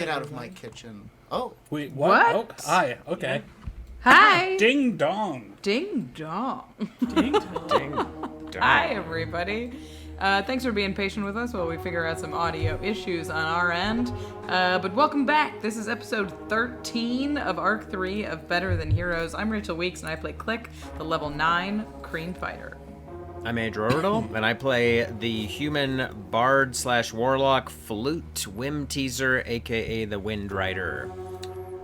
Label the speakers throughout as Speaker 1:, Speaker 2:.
Speaker 1: Get out of my kitchen. Oh.
Speaker 2: Wait, what?
Speaker 3: What?
Speaker 2: Oh, hi. Okay.
Speaker 3: Hi.
Speaker 2: Ding dong.
Speaker 3: Ding dong.
Speaker 2: Ding dong. Ding dong.
Speaker 3: Hi, everybody. Thanks for being patient with us while we figure out some audio issues on our end. But welcome back. This is episode 13 of Arc 3 of Better Than Heroes. I'm Rachel Weeks, and I play Klik, the level 9 Kreen fighter.
Speaker 4: I'm Ovredahl, and I play the human bard / warlock Flute, Whimteaser, aka the Windrider.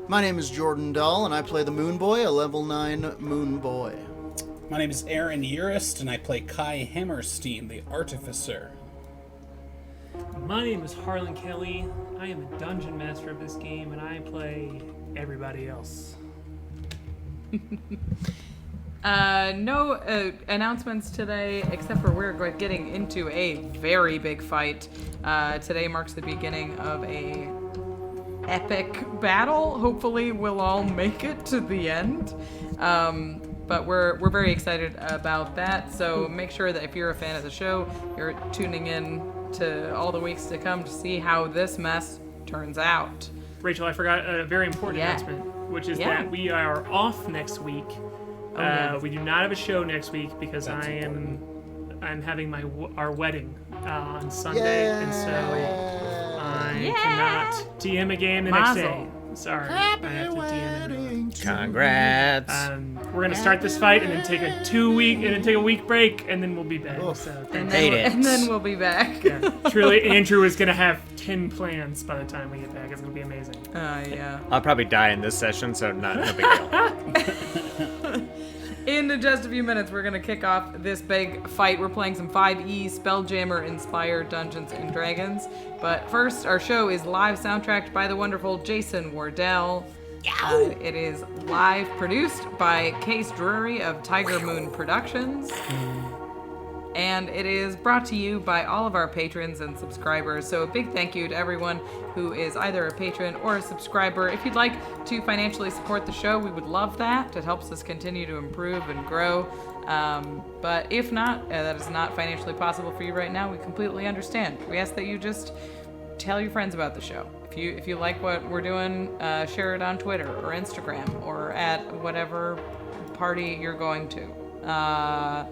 Speaker 1: My name is Jordan Dahl, and I play the Moonboy, a level 9 Moonboy.
Speaker 2: My name is Aaron Urist, and I play K.A.I Hammerstein, the Artificer.
Speaker 5: My name is Harlan Kelly. I am a dungeon master of this game, and I play everybody else.
Speaker 3: No announcements today, except for we're getting into a very big fight. Today marks the beginning of a epic battle. Hopefully we'll all make it to the end. But we're very excited about that, so make sure that if you're a fan of the show, you're tuning in to all the weeks to come to see how this mess turns out.
Speaker 5: Rachel, I forgot a very important announcement, which is that we are off next week. We do not have a show next week because I'm having our wedding on Sunday, and so I cannot DM a game the next day. Sorry, I have to DM it.
Speaker 4: Congrats.
Speaker 5: We're gonna start this fight and then take a week break, and then we'll be back. So
Speaker 3: and then we'll be back.
Speaker 5: Yeah, truly, Andrew is gonna have 10 plans by the time we get back. It's gonna be amazing.
Speaker 3: Yeah.
Speaker 4: I'll probably die in this session, so no big deal.
Speaker 3: In just a few minutes, we're going to kick off this big fight. We're playing some 5e Spelljammer-inspired Dungeons & Dragons. But first, our show is live soundtracked by the wonderful Jason Wardell. It is live produced by Case Drury of Tiger Moon Productions. And it is brought to you by all of our patrons and subscribers. So a big thank you to everyone who is either a patron or a subscriber. If you'd like to financially support the show, we would love that. It helps us continue to improve and grow. But if not, that is not financially possible for you right now, we completely understand. We ask that you just tell your friends about the show. If you like what we're doing, share it on Twitter or Instagram or at whatever party you're going to.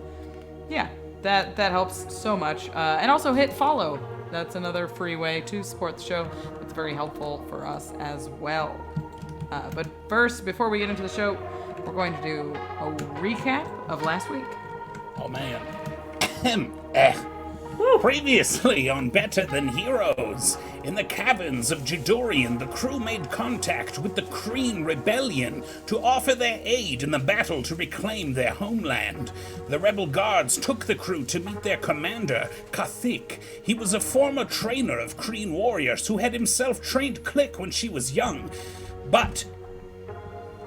Speaker 3: That helps so much. And also hit follow. That's another free way to support the show. It's very helpful for us as well. But first, before we get into the show, we're going to do a recap of last week.
Speaker 2: Oh, man. Previously on Better Than Heroes, in the caverns of Judorian, the crew made contact with the Kreen rebellion to offer their aid in the battle to reclaim their homeland. The rebel guards took the crew to meet their commander, K.A.I. He was a former trainer of Kreen warriors who had himself trained Klik when she was young. But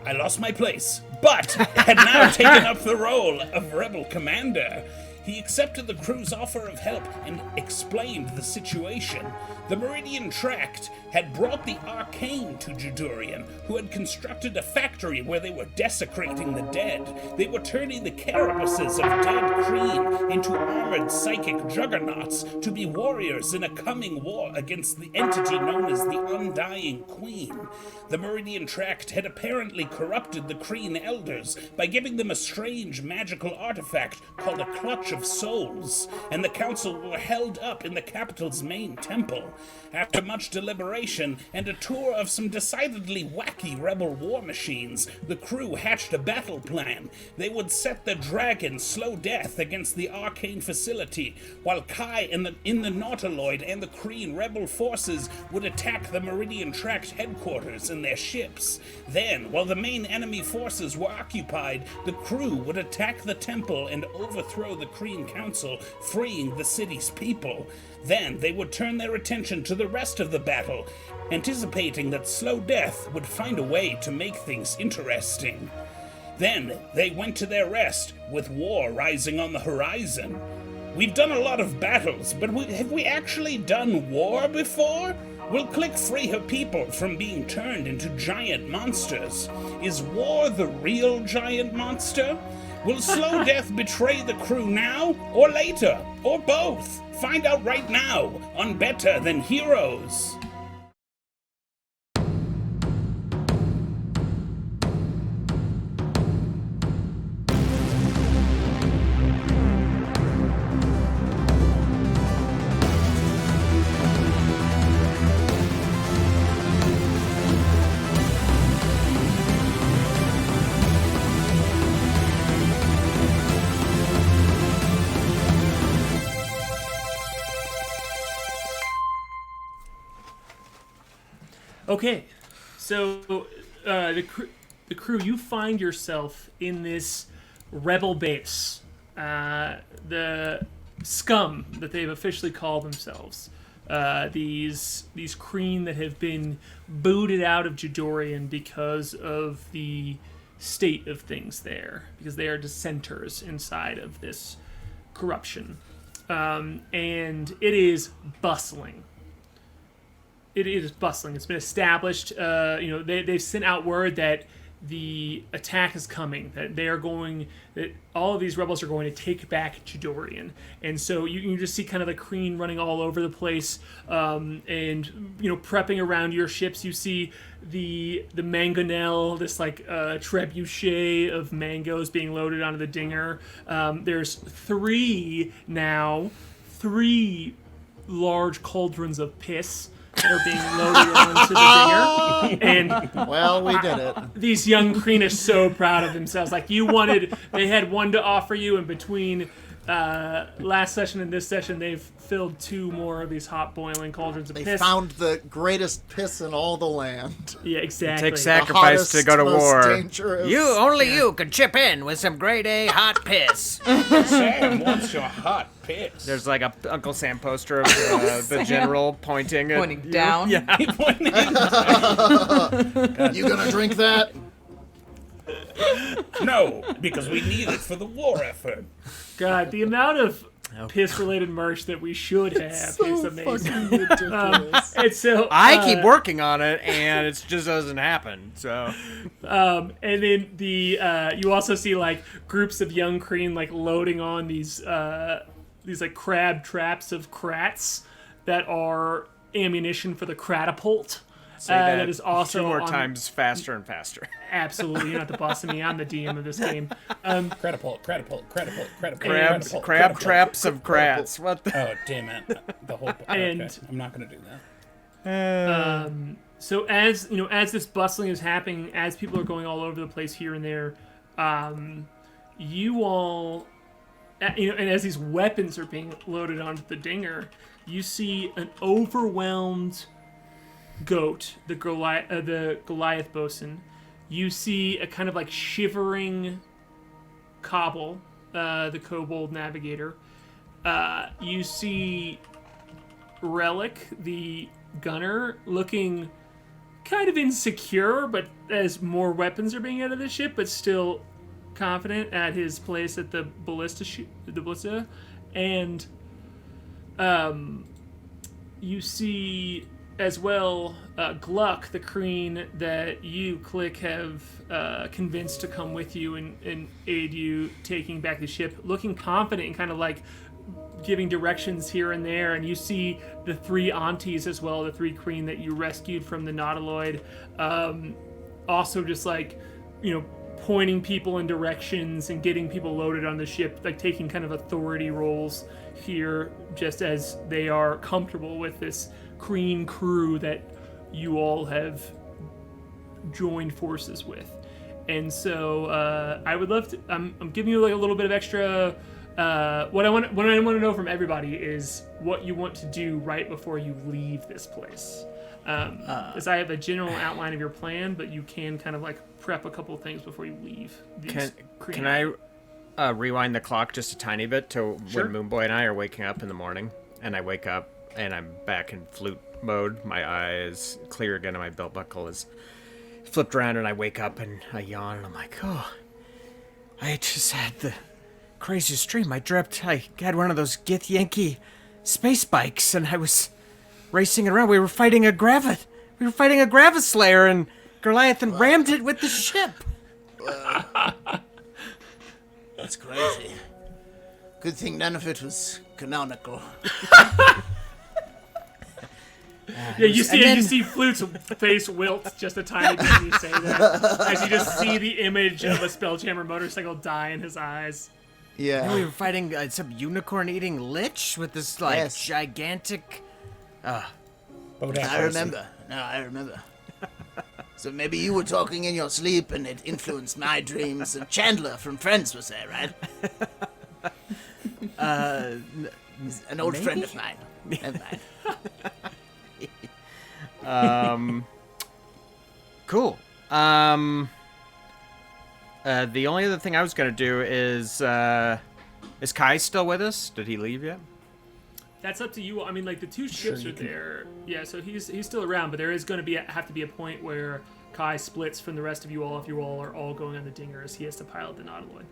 Speaker 2: I lost my place. But had now taken up the role of rebel commander. He accepted the crew's offer of help and explained the situation. The Meridian Tract had brought the Arcane to Judorian, who had constructed a factory where they were desecrating the dead. They were turning the carapaces of dead Kreen into armored psychic juggernauts to be warriors in a coming war against the entity known as the Undying Queen. The Meridian Tract had apparently corrupted the Kreen elders by giving them a strange magical artifact called a Clutch of Souls, and the council were held up in the capital's main temple. After much deliberation and a tour of some decidedly wacky rebel war machines, the crew hatched a battle plan. They would set the dragon Slow Death against the Arcane facility, while K.A.I in the Nautiloid and the Kreen rebel forces would attack the Meridian Tract headquarters in their ships. Then, while the main enemy forces were occupied, the crew would attack the temple and overthrow the Kreen council, freeing the city's people. Then they would turn their attention to the rest of the battle, anticipating that Slow Death would find a way to make things interesting. Then they went to their rest, with war rising on the horizon. We've done a lot of battles, but have we actually done war before? Will Klik free her people from being turned into giant monsters? Is war the real giant monster? Will Slow Death betray the crew now, or later, or both? Find out right now on Better Than Heroes.
Speaker 5: Okay, so the crew, you find yourself in this rebel base, the scum that they've officially called themselves. These Kreen that have been booted out of Jadorian because of the state of things there, because they are dissenters inside of this corruption, and it is bustling. It is bustling. It's been established. They've sent out word that the attack is coming. That all of these rebels are going to take back Jadorian, and so you can just see kind of the Kreen running all over the place, and prepping around your ships. You see the mangonel, this trebuchet of mangoes being loaded onto the dinger. There's three large cauldrons of piss that are being loaded onto the dinger. And
Speaker 1: well, we did it.
Speaker 5: These young Kreen are so proud of themselves. They had one to offer you, and between last session and this session, they've filled 2 more of these hot boiling cauldrons of piss.
Speaker 1: They found the greatest piss in all the land.
Speaker 5: Yeah, exactly.
Speaker 4: It takes sacrifice to go to war.
Speaker 1: Dangerous.
Speaker 4: You could chip in with some grade A hot piss.
Speaker 2: Sam wants your hot piss.
Speaker 4: There's like a Uncle Sam poster of the general pointing
Speaker 3: down.
Speaker 4: Yeah.
Speaker 1: You gonna drink that?
Speaker 2: No, because we need it for the war effort.
Speaker 5: God, the amount of piss-related merch that we should have is amazing. And so
Speaker 4: I keep working on it, and it just doesn't happen. So,
Speaker 5: and then you also see groups of young Kreen loading on these crab traps of krats that are ammunition for the cratapult. That is also
Speaker 4: 2 more times faster and faster.
Speaker 5: Absolutely, you're not the boss of me. I'm the DM of this game.
Speaker 2: Crab
Speaker 4: traps of krats. What the?
Speaker 2: Oh, damn it! The whole.
Speaker 5: And
Speaker 2: okay. I'm not gonna do that.
Speaker 5: So as this bustling is happening, as people are going all over the place here and there, you all, and as these weapons are being loaded onto the dinger, you see an overwhelmed goat, the Goliath bosun. You see a kind of shivering Cobble, the kobold navigator. You see Relic, the gunner, looking kind of insecure, but as more weapons are being added to the ship, but still confident at his place at the ballista. And you see as well Gluck, the Kreen that you, Klik, have convinced to come with you and aid you taking back the ship, looking confident and kind of giving directions here and there. And you see the 3 aunties as well, the 3 Kreen that you rescued from the Nautiloid, also just pointing people in directions and getting people loaded on the ship, taking kind of authority roles here, just as they are comfortable with this Kreen crew that you all have joined forces with. And so I would love to. I'm giving you a little bit of extra. What I want to know from everybody is what you want to do right before you leave this place. As I have a general outline of your plan, but you can kind of prep a couple of things before you leave.
Speaker 4: Can I rewind the clock just a tiny bit to
Speaker 5: Sure.
Speaker 4: when Moonboy and I are waking up in the morning, and I wake up and I'm back in flute mode. My eye is clear again, and my belt buckle is flipped around, and I wake up and I yawn, and I'm like, oh, I just had the craziest dream. I dreamt I had one of those Gith-Yankee space bikes, and I was racing around. We were fighting a Gravis. We were fighting a Gravis Slayer, and Goliath rammed it with the ship.
Speaker 1: That's crazy. Good thing none of it was canonical.
Speaker 5: Yeah, you see Flute's face wilt just a tiny bit when you say that. As you just see the image of a Spelljammer motorcycle die in his eyes.
Speaker 1: Yeah.
Speaker 4: And we were fighting some unicorn-eating lich with this, gigantic...
Speaker 1: I remember. No, I remember. So maybe you were talking in your sleep and it influenced my dreams. And Chandler from Friends was there, right? He's an old friend of mine. Never mind.
Speaker 4: Cool. The only other thing I was gonna do is K.A.I still with us? Did he leave yet?
Speaker 5: That's up to you. I mean, like, the two ships are there. Yeah, so he's still around, but there is going to have to be a point where K.A.I splits from the rest of you all if you all are all going on the dingers. He has to pilot the Nautiloid.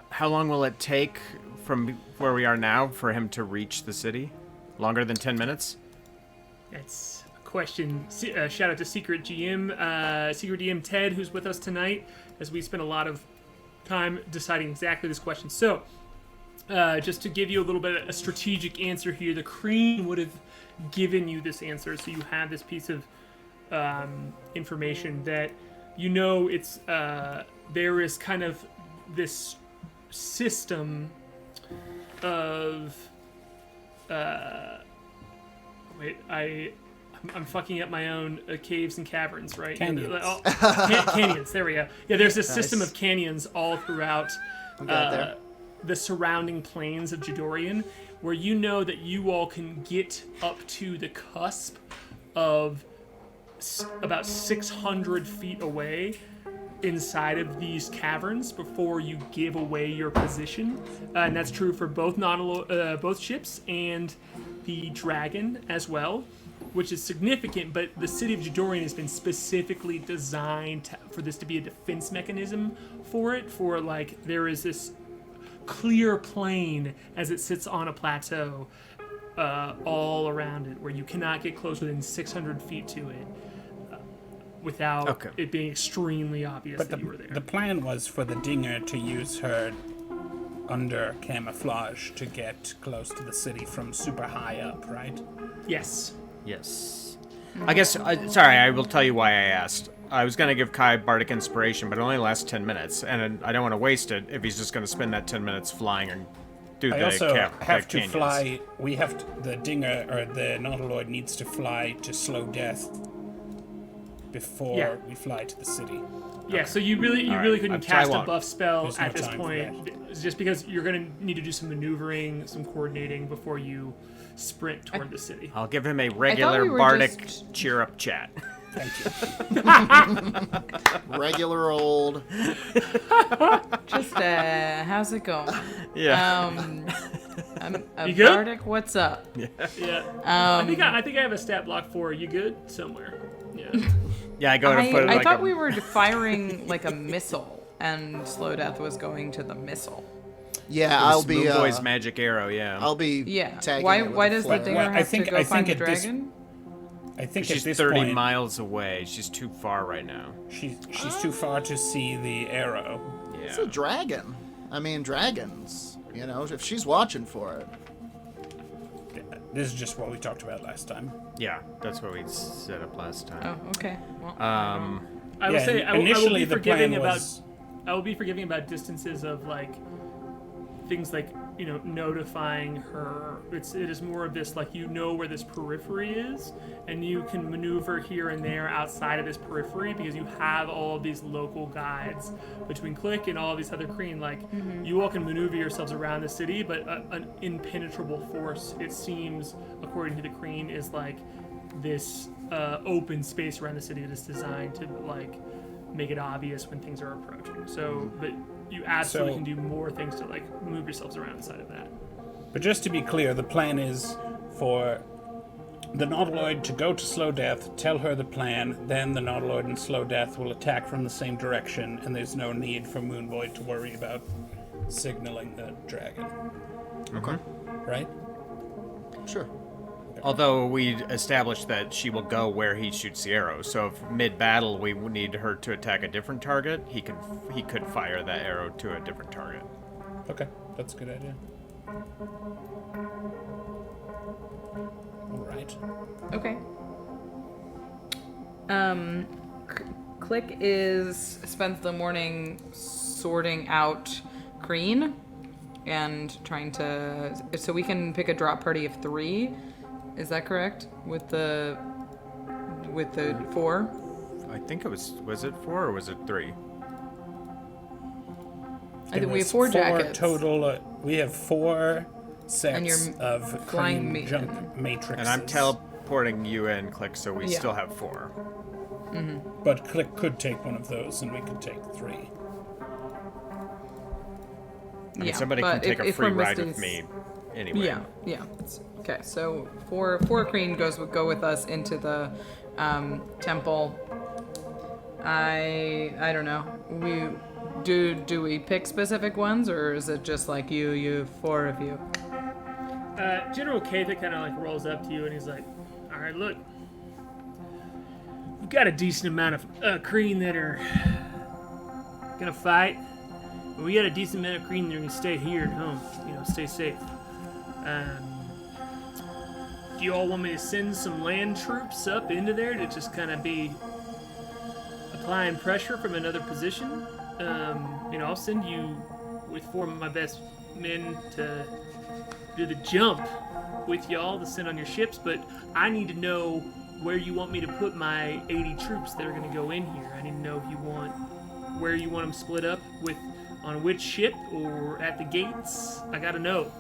Speaker 4: How long will it take from where we are now for him to reach the city? Longer than 10 minutes?
Speaker 5: That's a question. Shout out to Secret DM Ted, who's with us tonight, as we spent a lot of time deciding exactly this question. So, just to give you a little bit of a strategic answer here, the Kreen would have given you this answer, so you have this piece of information that you know it's there is kind of this system of I'm fucking up my own caves and caverns, right?
Speaker 2: Canyons.
Speaker 5: Canyons, there we go. Yeah, there's this system of canyons all throughout the surrounding plains of Jadorian, where you know that you all can get up to the cusp of about 600 feet away inside of these caverns before you give away your position. And that's true for both both ships and the dragon as well, which is significant, but the city of Jadorian has been specifically designed for this to be a defense mechanism for it, like, there is this clear plain as it sits on a plateau all around it, where you cannot get close within 600 feet to it without it being extremely obvious that you were there.
Speaker 2: The plan was for the dinger to use her under camouflage to get close to the city from super high up, right?
Speaker 5: Yes.
Speaker 4: Yes. I guess, sorry, I will tell you why I asked. I was going to give K.A.I Bardic Inspiration, but it only lasts 10 minutes, and I don't want to waste it if he's just going to spend that 10 minutes flying and do the
Speaker 2: I also have to
Speaker 4: canyons.
Speaker 2: fly. We have to, the dinger, or the Nautiloid needs to fly to slow death before we fly to the city.
Speaker 5: Yeah, so you really couldn't cast a buff spell at this point, just because you're going to need to do some maneuvering, some coordinating before you sprint toward the city.
Speaker 4: I'll give him a regular Bardic cheer up chat.
Speaker 2: Thank
Speaker 1: you. Regular old.
Speaker 3: Just, how's it going?
Speaker 4: Yeah.
Speaker 5: You good?
Speaker 3: Bardic, what's up?
Speaker 5: Yeah. I think I have a stat block for you good somewhere. Yeah.
Speaker 4: Yeah, I go to put it
Speaker 3: I thought we were firing like a missile, and Slow Death was going to the missile.
Speaker 1: Yeah, I'll be
Speaker 4: Moonboy's magic arrow. Yeah,
Speaker 1: I'll be. Tagging
Speaker 3: Why does the dinger have to go find the dragon?
Speaker 2: I think
Speaker 4: she's
Speaker 2: at this
Speaker 4: 30
Speaker 2: point,
Speaker 4: miles away. She's too far right now.
Speaker 2: She's too far to see the arrow.
Speaker 4: Yeah.
Speaker 1: It's a dragon. I mean, dragons. You know, if she's watching for it.
Speaker 2: This is just what we talked about last time.
Speaker 4: Yeah, that's what we set up last time.
Speaker 3: Oh, okay. Well,
Speaker 5: I will say I will be forgiving
Speaker 2: was...
Speaker 5: I will be forgiving about distances of like things like, you know, notifying her. It is more of this, like, you know where this periphery is, and you can maneuver here and there outside of this periphery because you have all of these local guides between Klik and all of these other Kreen. Like, you all can maneuver yourselves around the city, but an impenetrable force, it seems, according to the Kreen, is like this open space around the city that is designed to, like, make it obvious when things are approaching. So, but you absolutely can do more things to, like, move yourselves around inside of that.
Speaker 2: But just to be clear, the plan is for the Nautiloid to go to Slow Death, tell her the plan, then the Nautiloid and Slow Death will attack from the same direction, and there's no need for Moonboy to worry about signaling the dragon.
Speaker 4: Okay.
Speaker 2: Right?
Speaker 1: Sure.
Speaker 4: Although we established that she will go where he shoots the arrow, so if mid-battle we need her to attack a different target, he could fire that arrow to a different target.
Speaker 2: Okay, that's a good idea. All right.
Speaker 3: Okay. Klik spends the morning sorting out Kreen and trying to, so we can pick a drop party of 3. Is that correct? With the 4?
Speaker 4: I think it was it 4 or was it 3?
Speaker 3: I think we have 4 jackets.
Speaker 2: Total, we have 4 sets of
Speaker 3: flying
Speaker 2: jump matrices.
Speaker 4: And I'm supporting you and Klik, so we still have 4.
Speaker 2: But Klik could take one of those, and we could take 3.
Speaker 4: I mean, somebody can take a free ride with me anyway.
Speaker 3: Yeah. Okay, so Tohr-Kreen go with us into the temple. I don't know. Do we pick specific ones, or is it just like you 4 of you?
Speaker 5: General K.A.I kind of like rolls up to you and he's like, all right, look, we've got a decent amount of Kreen that are gonna fight, but we got a decent amount of Kreen that are gonna stay here at home, stay safe. Do you all want me to send some land troops up into there to just kind of be applying pressure from another position? I'll send you with 4 of my best men to do the jump with y'all to send on your ships, but I need to know where you want me to put my 80 troops that are going to go in here. I need to know where you want them split up with, on which ship or at the gates. I got to know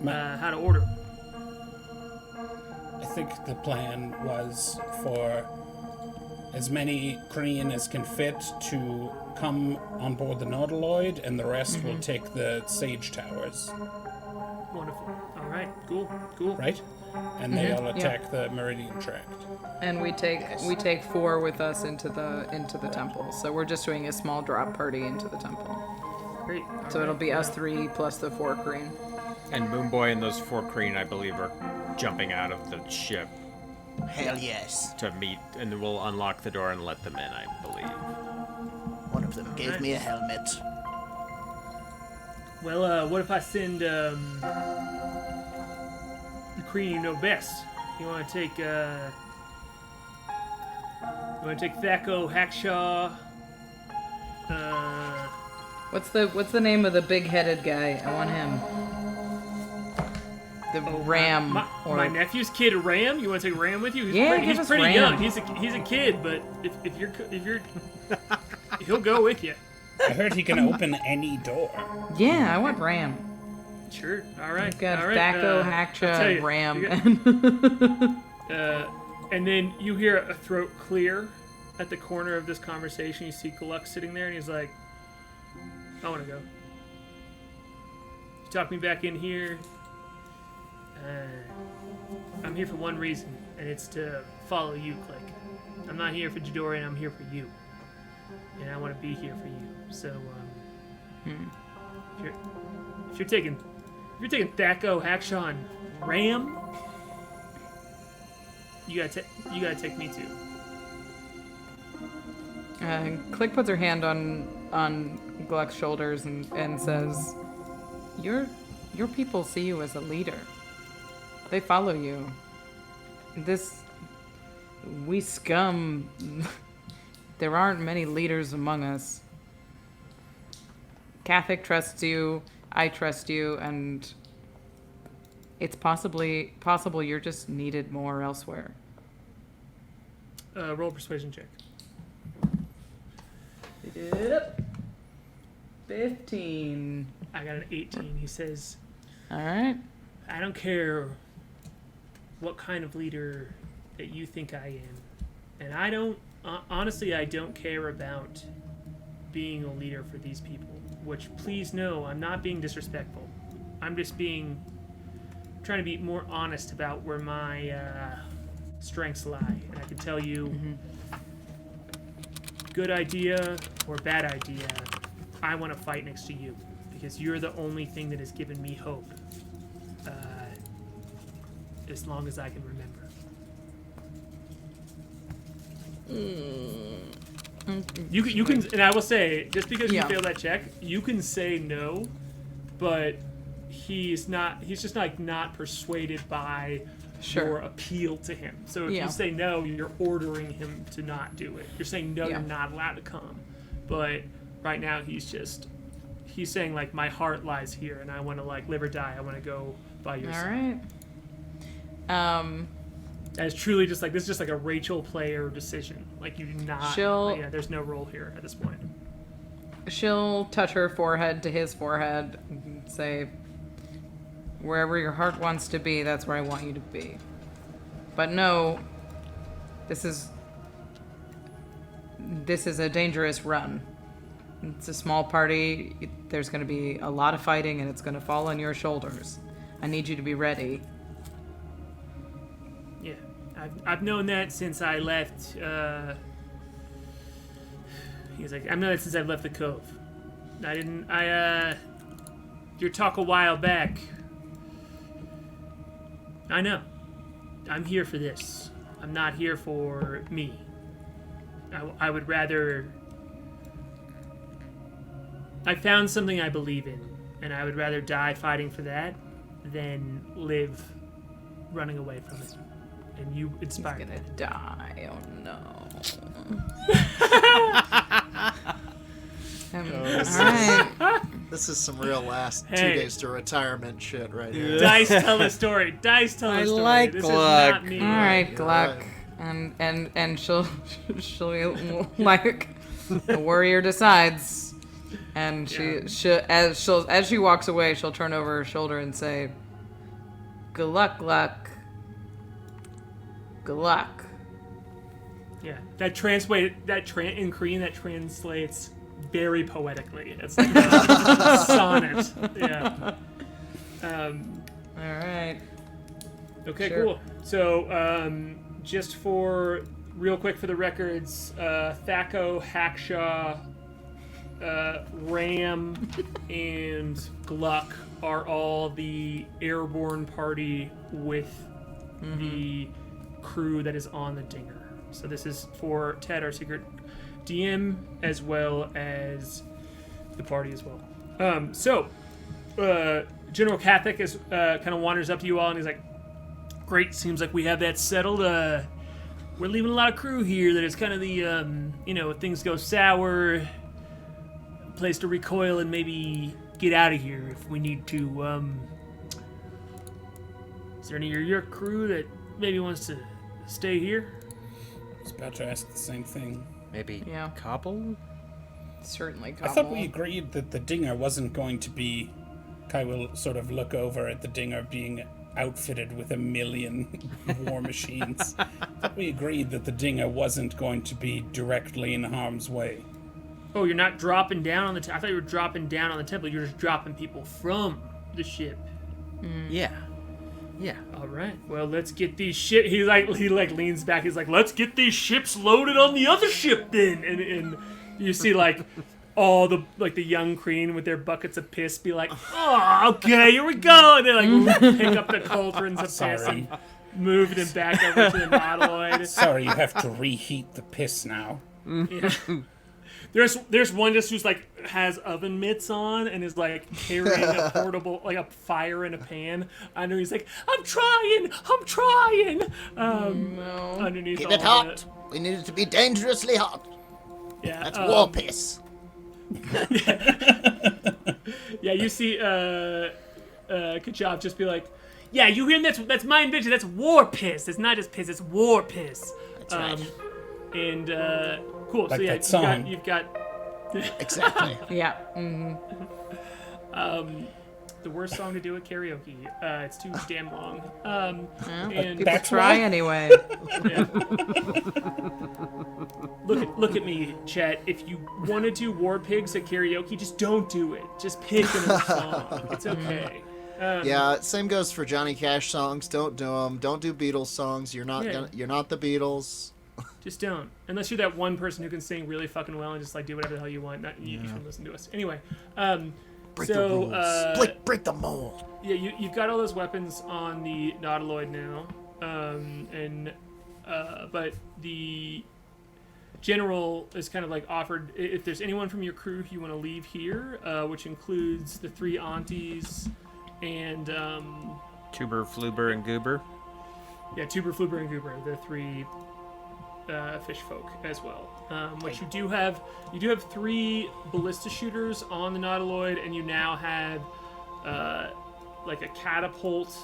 Speaker 5: how to order.
Speaker 2: I think the plan was for as many Kreen as can fit to come on board the Nautiloid, and the rest will take the Sage Towers.
Speaker 5: Wonderful. All right. Cool.
Speaker 2: Right? And they'll attack the Meridian Tract.
Speaker 3: And we take 4 with us into the temple. So we're just doing a small drop party into the temple.
Speaker 5: Great.
Speaker 3: So it'll be us 3 plus the 4 Kreen.
Speaker 4: And Moonboy and those 4 Kreen, I believe, are jumping out of the ship.
Speaker 1: Hell yes.
Speaker 4: To meet, and then we'll unlock the door and let them in, I believe.
Speaker 1: One of them gave me a helmet.
Speaker 5: Well, what if I send the Kreen you know best? You want to take Thako, Hackshaw?
Speaker 3: What's the name of the big-headed guy? I want him. The Ram.
Speaker 5: My nephew's kid Ram. You want to take Ram with you? He's pretty
Speaker 3: Ram.
Speaker 5: young. He's a kid, but if you're he'll go with you.
Speaker 2: I heard he can open any door.
Speaker 3: Yeah, I want Ram.
Speaker 5: Sure. All right.
Speaker 3: We've got
Speaker 5: all right.
Speaker 3: Thako, Hackshaw, Ram.
Speaker 5: And then you hear a throat clear at the corner of this conversation. You see Klik sitting there, and he's like, I want to go. You talk me back in here. I'm here for one reason, and it's to follow you, Klik. I'm not here for Ghidorah, I'm here for you. And I want to be here for you. So, if you're taking Thako, Hackshaw, and Ram, you gotta take me too.
Speaker 3: Klik puts her hand on Gluck's shoulders and says, Your people see you as a leader. They follow you. We scum. There aren't many leaders among us. Catholic trusts you, I trust you, and it's possible you're just needed more elsewhere.
Speaker 5: Roll a persuasion check.
Speaker 3: Yep. 15.
Speaker 5: I got an 18. He says,
Speaker 3: All right.
Speaker 5: I don't care what kind of leader that you think I am. And I don't, honestly, I don't care about being a leader for these people. Which, please know, I'm not being disrespectful. I'm just trying to be more honest about where my strengths lie. And I can tell you, good idea or bad idea, I want to fight next to you. Because you're the only thing that has given me hope. As long as I can remember. You can, and I will say, just because you failed that check, you can say no, but he's just like not persuaded by your appeal to him. So if you say no, you're ordering him to not do it. You're saying no, you're not allowed to come. But right now he's saying like, my heart lies here and I want to like live or die. I want to go by your side.
Speaker 3: All right.
Speaker 5: And it's truly just like, this is just like a Rachel player decision. Like, you do not, there's no role here at this point.
Speaker 3: She'll touch her forehead to his forehead and say, wherever your heart wants to be, that's where I want you to be. But no, this is a dangerous run. It's a small party. There's going to be a lot of fighting, and it's going to fall on your shoulders. I need you to be ready.
Speaker 5: Yeah, I've known that since I left. He's like, I've known that since I left the Cove. Your talk a while back. I know. I'm here for this. I'm not here for me. I would rather... I found something I believe in, and I would rather die fighting for that than live running away from it. And you inspired me.
Speaker 3: He's gonna die. Oh no. Alright.
Speaker 6: This is some real last 2 days to retirement shit right here.
Speaker 5: Dice tell the story. Dice tell the story.
Speaker 4: like
Speaker 5: this
Speaker 4: Gluck.
Speaker 5: is not me.
Speaker 3: Alright, Gluck.
Speaker 6: Right.
Speaker 3: And she'll like the warrior decides. And as she walks away, she'll turn over her shoulder and say, "Good luck, Gluck. Good luck."
Speaker 5: Yeah, in Kreen that translates very poetically. It's like a sonnet. Yeah.
Speaker 3: All right.
Speaker 5: Okay,
Speaker 3: Sure.
Speaker 5: cool. So, just for real quick for the records, Thaco, Hackshaw, Ram, and Gluck are all the airborne party with the crew that is on the Dinger. So this is for Ted, our secret DM, as well as the party as well. General Catholic is kind of wanders up to you all and he's like, "Great, seems like we have that settled. We're leaving a lot of crew here that is kind of the, if things go sour, place to recoil and maybe get out of here if we need to. Is there any of your crew that maybe wants to stay here?"
Speaker 2: I was about to ask the same thing.
Speaker 4: Maybe
Speaker 3: Yeah.
Speaker 4: Cobble?
Speaker 3: Certainly.
Speaker 2: I thought we agreed that the Dinger wasn't going to be... Kai will sort of look over at the Dinger being outfitted with 1 million war machines. I thought we agreed that the Dinger wasn't going to be directly in harm's way.
Speaker 5: Oh, you're not dropping down on the... I thought you were dropping down on the temple. You're just dropping people from the ship.
Speaker 4: Yeah.
Speaker 5: All right. Well, let's get these ship. He leans back. He's like, "Let's get these ships loaded on the other ship then." And you see all the young Kreen with their buckets of piss be like, "Oh, okay, here we go." And they pick up the cauldrons of piss and move them back over to the Nautiloid.
Speaker 2: Sorry, you have to reheat the piss now.
Speaker 5: Yeah. There's one just who's has oven mitts on and is carrying a portable a fire in a pan. I know he's like, I'm trying.
Speaker 3: No.
Speaker 5: Underneath
Speaker 1: Keep
Speaker 5: all
Speaker 1: it hot. We need it to be dangerously hot.
Speaker 5: Yeah,
Speaker 1: That's war piss.
Speaker 5: Yeah, you see Kachov just be like, "Yeah, you hear that's my invention. That's war piss. It's not just piss. It's war piss."
Speaker 1: That's right.
Speaker 5: And cool.
Speaker 2: Like
Speaker 5: so yeah,
Speaker 2: that song.
Speaker 5: you've got
Speaker 1: Exactly.
Speaker 3: Yeah.
Speaker 5: the worst song to do at karaoke. It's too damn long. And
Speaker 3: People try anyway.
Speaker 5: yeah. Look at me, Chet. If you want to do War Pigs at karaoke, just don't do it. Just pick another song. It's okay.
Speaker 6: Yeah, same goes for Johnny Cash songs. Don't do them. Don't do Beatles songs. You're not you're not the Beatles.
Speaker 5: Just don't. Unless you're that one person who can sing really fucking well and just do whatever the hell you want. You shouldn't listen to us. Anyway,
Speaker 6: Break the rules. Break the mold.
Speaker 5: Yeah, you've got all those weapons on the Nautiloid now, but the general is kind of offered if there's anyone from your crew you want to leave here, which includes the 3 aunties and
Speaker 4: Tuber, Fluber, and Goober.
Speaker 5: Yeah, Tuber, Fluber, and Goober, the 3 fish folk as well. Which you do have 3 ballista shooters on the Nautiloid, and you now have a catapult.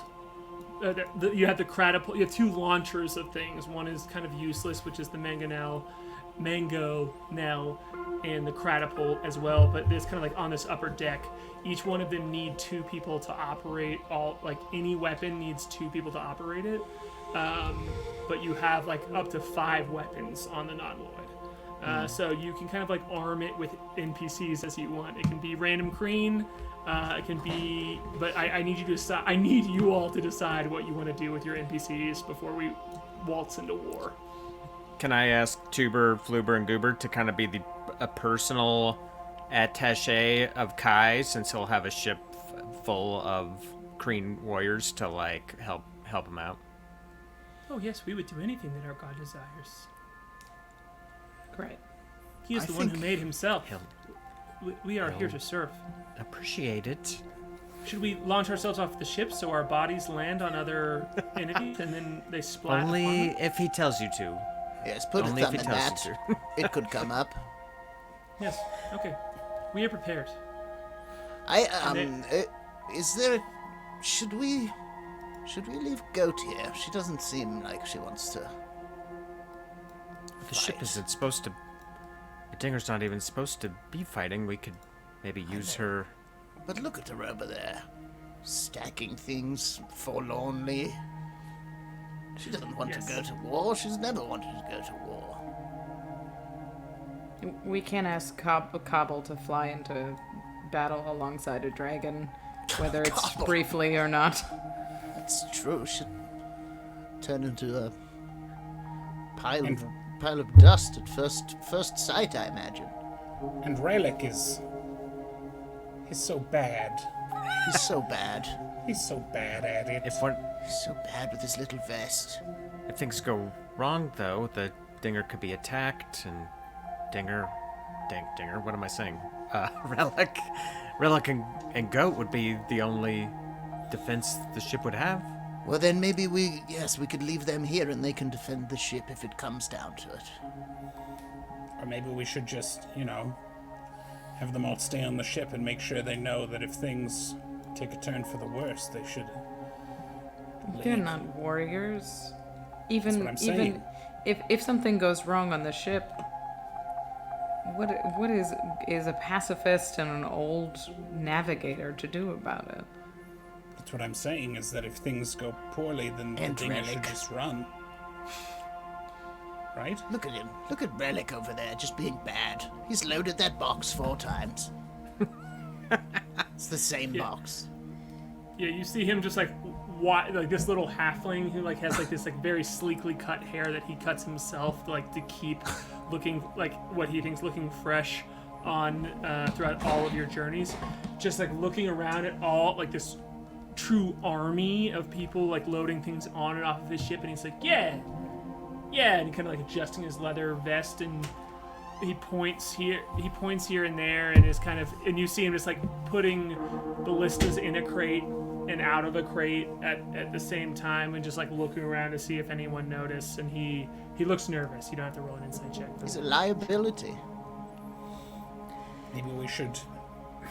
Speaker 5: You have the catapult. You have 2 launchers of things. One is kind of useless, which is the Mango Nell, and the catapult as well. But it's kind of on this upper deck. Each one of them need 2 people to operate. Any weapon needs 2 people to operate it. but you have like up to 5 weapons on the non-Lloyd. So you can kind of like arm it with NPCs as you want. It can be random Kreen. It can be, but I need you to decide. I need you all to decide what you want to do with your NPCs before we waltz into war.
Speaker 4: Can I ask Tuber, Fluber, and Goober to kind of be a personal attaché of K.A.I, since he'll have a ship full of Kreen warriors to like help him out?
Speaker 5: Oh yes, we would do anything that our god desires.
Speaker 3: Great.
Speaker 5: He is the one who made himself. We are here to serve.
Speaker 4: Appreciate it.
Speaker 5: Should we launch ourselves off the ship so our bodies land on other entities and then they splat?
Speaker 4: Only if he tells you to.
Speaker 1: Yes, put
Speaker 4: Only
Speaker 1: a
Speaker 4: if
Speaker 1: thumb
Speaker 4: he
Speaker 1: in
Speaker 4: tells
Speaker 1: that.
Speaker 4: you
Speaker 1: It could come up.
Speaker 5: Yes. Okay. We are prepared.
Speaker 1: Is there? Should we leave Goat here? She doesn't seem like she wants to.
Speaker 4: The ship isn't supposed to. The Dinger's not even supposed to be fighting. We could maybe use her.
Speaker 1: But look at her over there, stacking things forlornly. She doesn't want to go to war. She's never wanted to go to war.
Speaker 3: We can't ask Cobble to fly into battle alongside a dragon, whether it's briefly or not.
Speaker 1: That's true. She'd turn into a pile of dust at first sight, I imagine.
Speaker 2: And Relic is... He's so bad.
Speaker 1: He's so bad.
Speaker 2: He's so bad at it.
Speaker 1: He's so bad with his little vest.
Speaker 4: If things go wrong, though, the Dinger could be attacked, and Dinger, what am I saying? Relic and Goat would be the only defense the ship would have.
Speaker 1: Well, then maybe we could leave them here and they can defend the ship if it comes down to it.
Speaker 2: Or maybe we should just, have them all stay on the ship and make sure they know that if things take a turn for the worse, they should leave.
Speaker 3: They're not warriors. Even
Speaker 2: That's what I'm saying.
Speaker 3: if something goes wrong on the ship, what is a pacifist and an old navigator to do about it?
Speaker 2: That's what I'm saying, is that if things go poorly, then the Dinger should just run. Right?
Speaker 1: Look at him. Look at Relic over there, just being bad. He's loaded that box 4 times. It's the same box.
Speaker 5: Yeah, you see him just like this little halfling who like has like this like very sleekly cut hair that he cuts himself like to keep looking like what he thinks looking fresh on throughout all of your journeys. Just like looking around at all like this true army of people like loading things on and off of his ship, and he's like, yeah, and he kind of like adjusting his leather vest, and he points here and there, and is kind of, and you see him just like putting ballistas in a crate and out of a crate at the same time, and just like looking around to see if anyone noticed, and he looks nervous. You don't have to roll an insight check.
Speaker 1: He's a liability.
Speaker 2: Maybe we should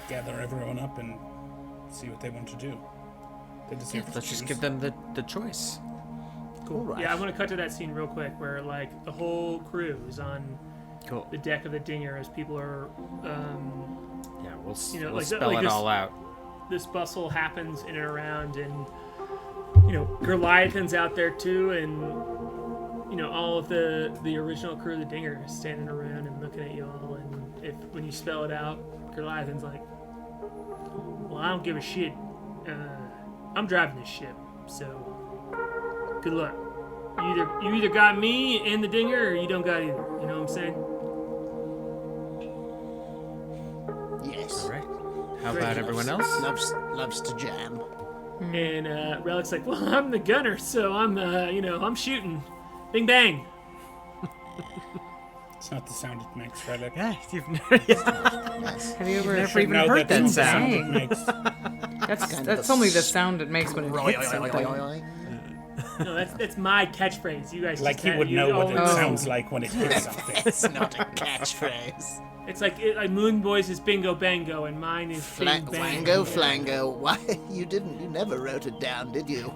Speaker 2: gather everyone up and see what they want to do. They deserve to
Speaker 4: Let's
Speaker 2: choose.
Speaker 4: just give them the choice.
Speaker 5: Cool.
Speaker 1: Right.
Speaker 5: Yeah, I want to cut to that scene real quick where like the whole crew is on
Speaker 4: Cool.
Speaker 5: the deck of the Dinger as people are
Speaker 4: Yeah, we'll
Speaker 5: like
Speaker 4: spell
Speaker 5: like
Speaker 4: it
Speaker 5: this-
Speaker 4: all out.
Speaker 5: this bustle happens in and around, and Goliath's out there too, and all of the original crew of the Dinger is standing around and looking at y'all, and when you spell it out, Goliath's like, well, I don't give a shit. I'm driving this ship, so good luck. You either got me and the Dinger, or you don't got either. You know what I'm saying?
Speaker 1: Yes.
Speaker 4: All right. How
Speaker 5: Great.
Speaker 4: about everyone else?
Speaker 1: Loves to jam.
Speaker 5: And Relic's like, well, I'm the gunner, so I'm shooting. Bing bang.
Speaker 2: It's not the sound it makes, Relic.
Speaker 4: Yeah,
Speaker 3: Have you ever
Speaker 4: never even
Speaker 2: know
Speaker 4: heard that
Speaker 2: that's the
Speaker 4: sound.
Speaker 2: it makes.
Speaker 3: That's only the sound it makes when it hits something.
Speaker 5: No, that's my catchphrase. You guys
Speaker 2: Like
Speaker 5: just
Speaker 2: he
Speaker 5: had-
Speaker 2: would
Speaker 5: you
Speaker 2: know what it
Speaker 5: always-
Speaker 2: sounds like when it hits something.
Speaker 1: It's not a catchphrase.
Speaker 5: It's like Moonboy's is bingo bango, and mine is bing bang.
Speaker 1: Wango flango. Why you never wrote it down, did you?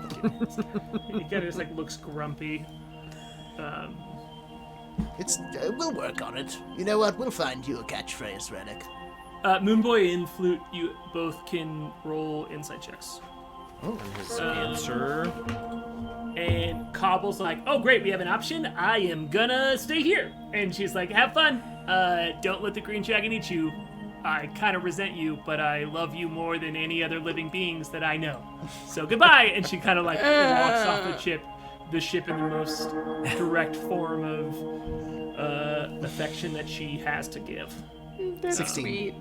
Speaker 5: He kind of just like looks grumpy.
Speaker 1: We'll work on it. You know what? We'll find you a catchphrase, Relic.
Speaker 5: Moonboy and Flute, you both can roll insight checks.
Speaker 4: And his answer.
Speaker 5: And Cobble's like, oh great, we have an option. I am gonna stay here. And she's like, have fun. Don't let the green dragon eat you. I kind of resent you, but I love you more than any other living beings that I know. So goodbye. And she kind of like walks off the ship in the most direct form of affection that she has to give.
Speaker 3: That's
Speaker 6: 16.
Speaker 3: sweet.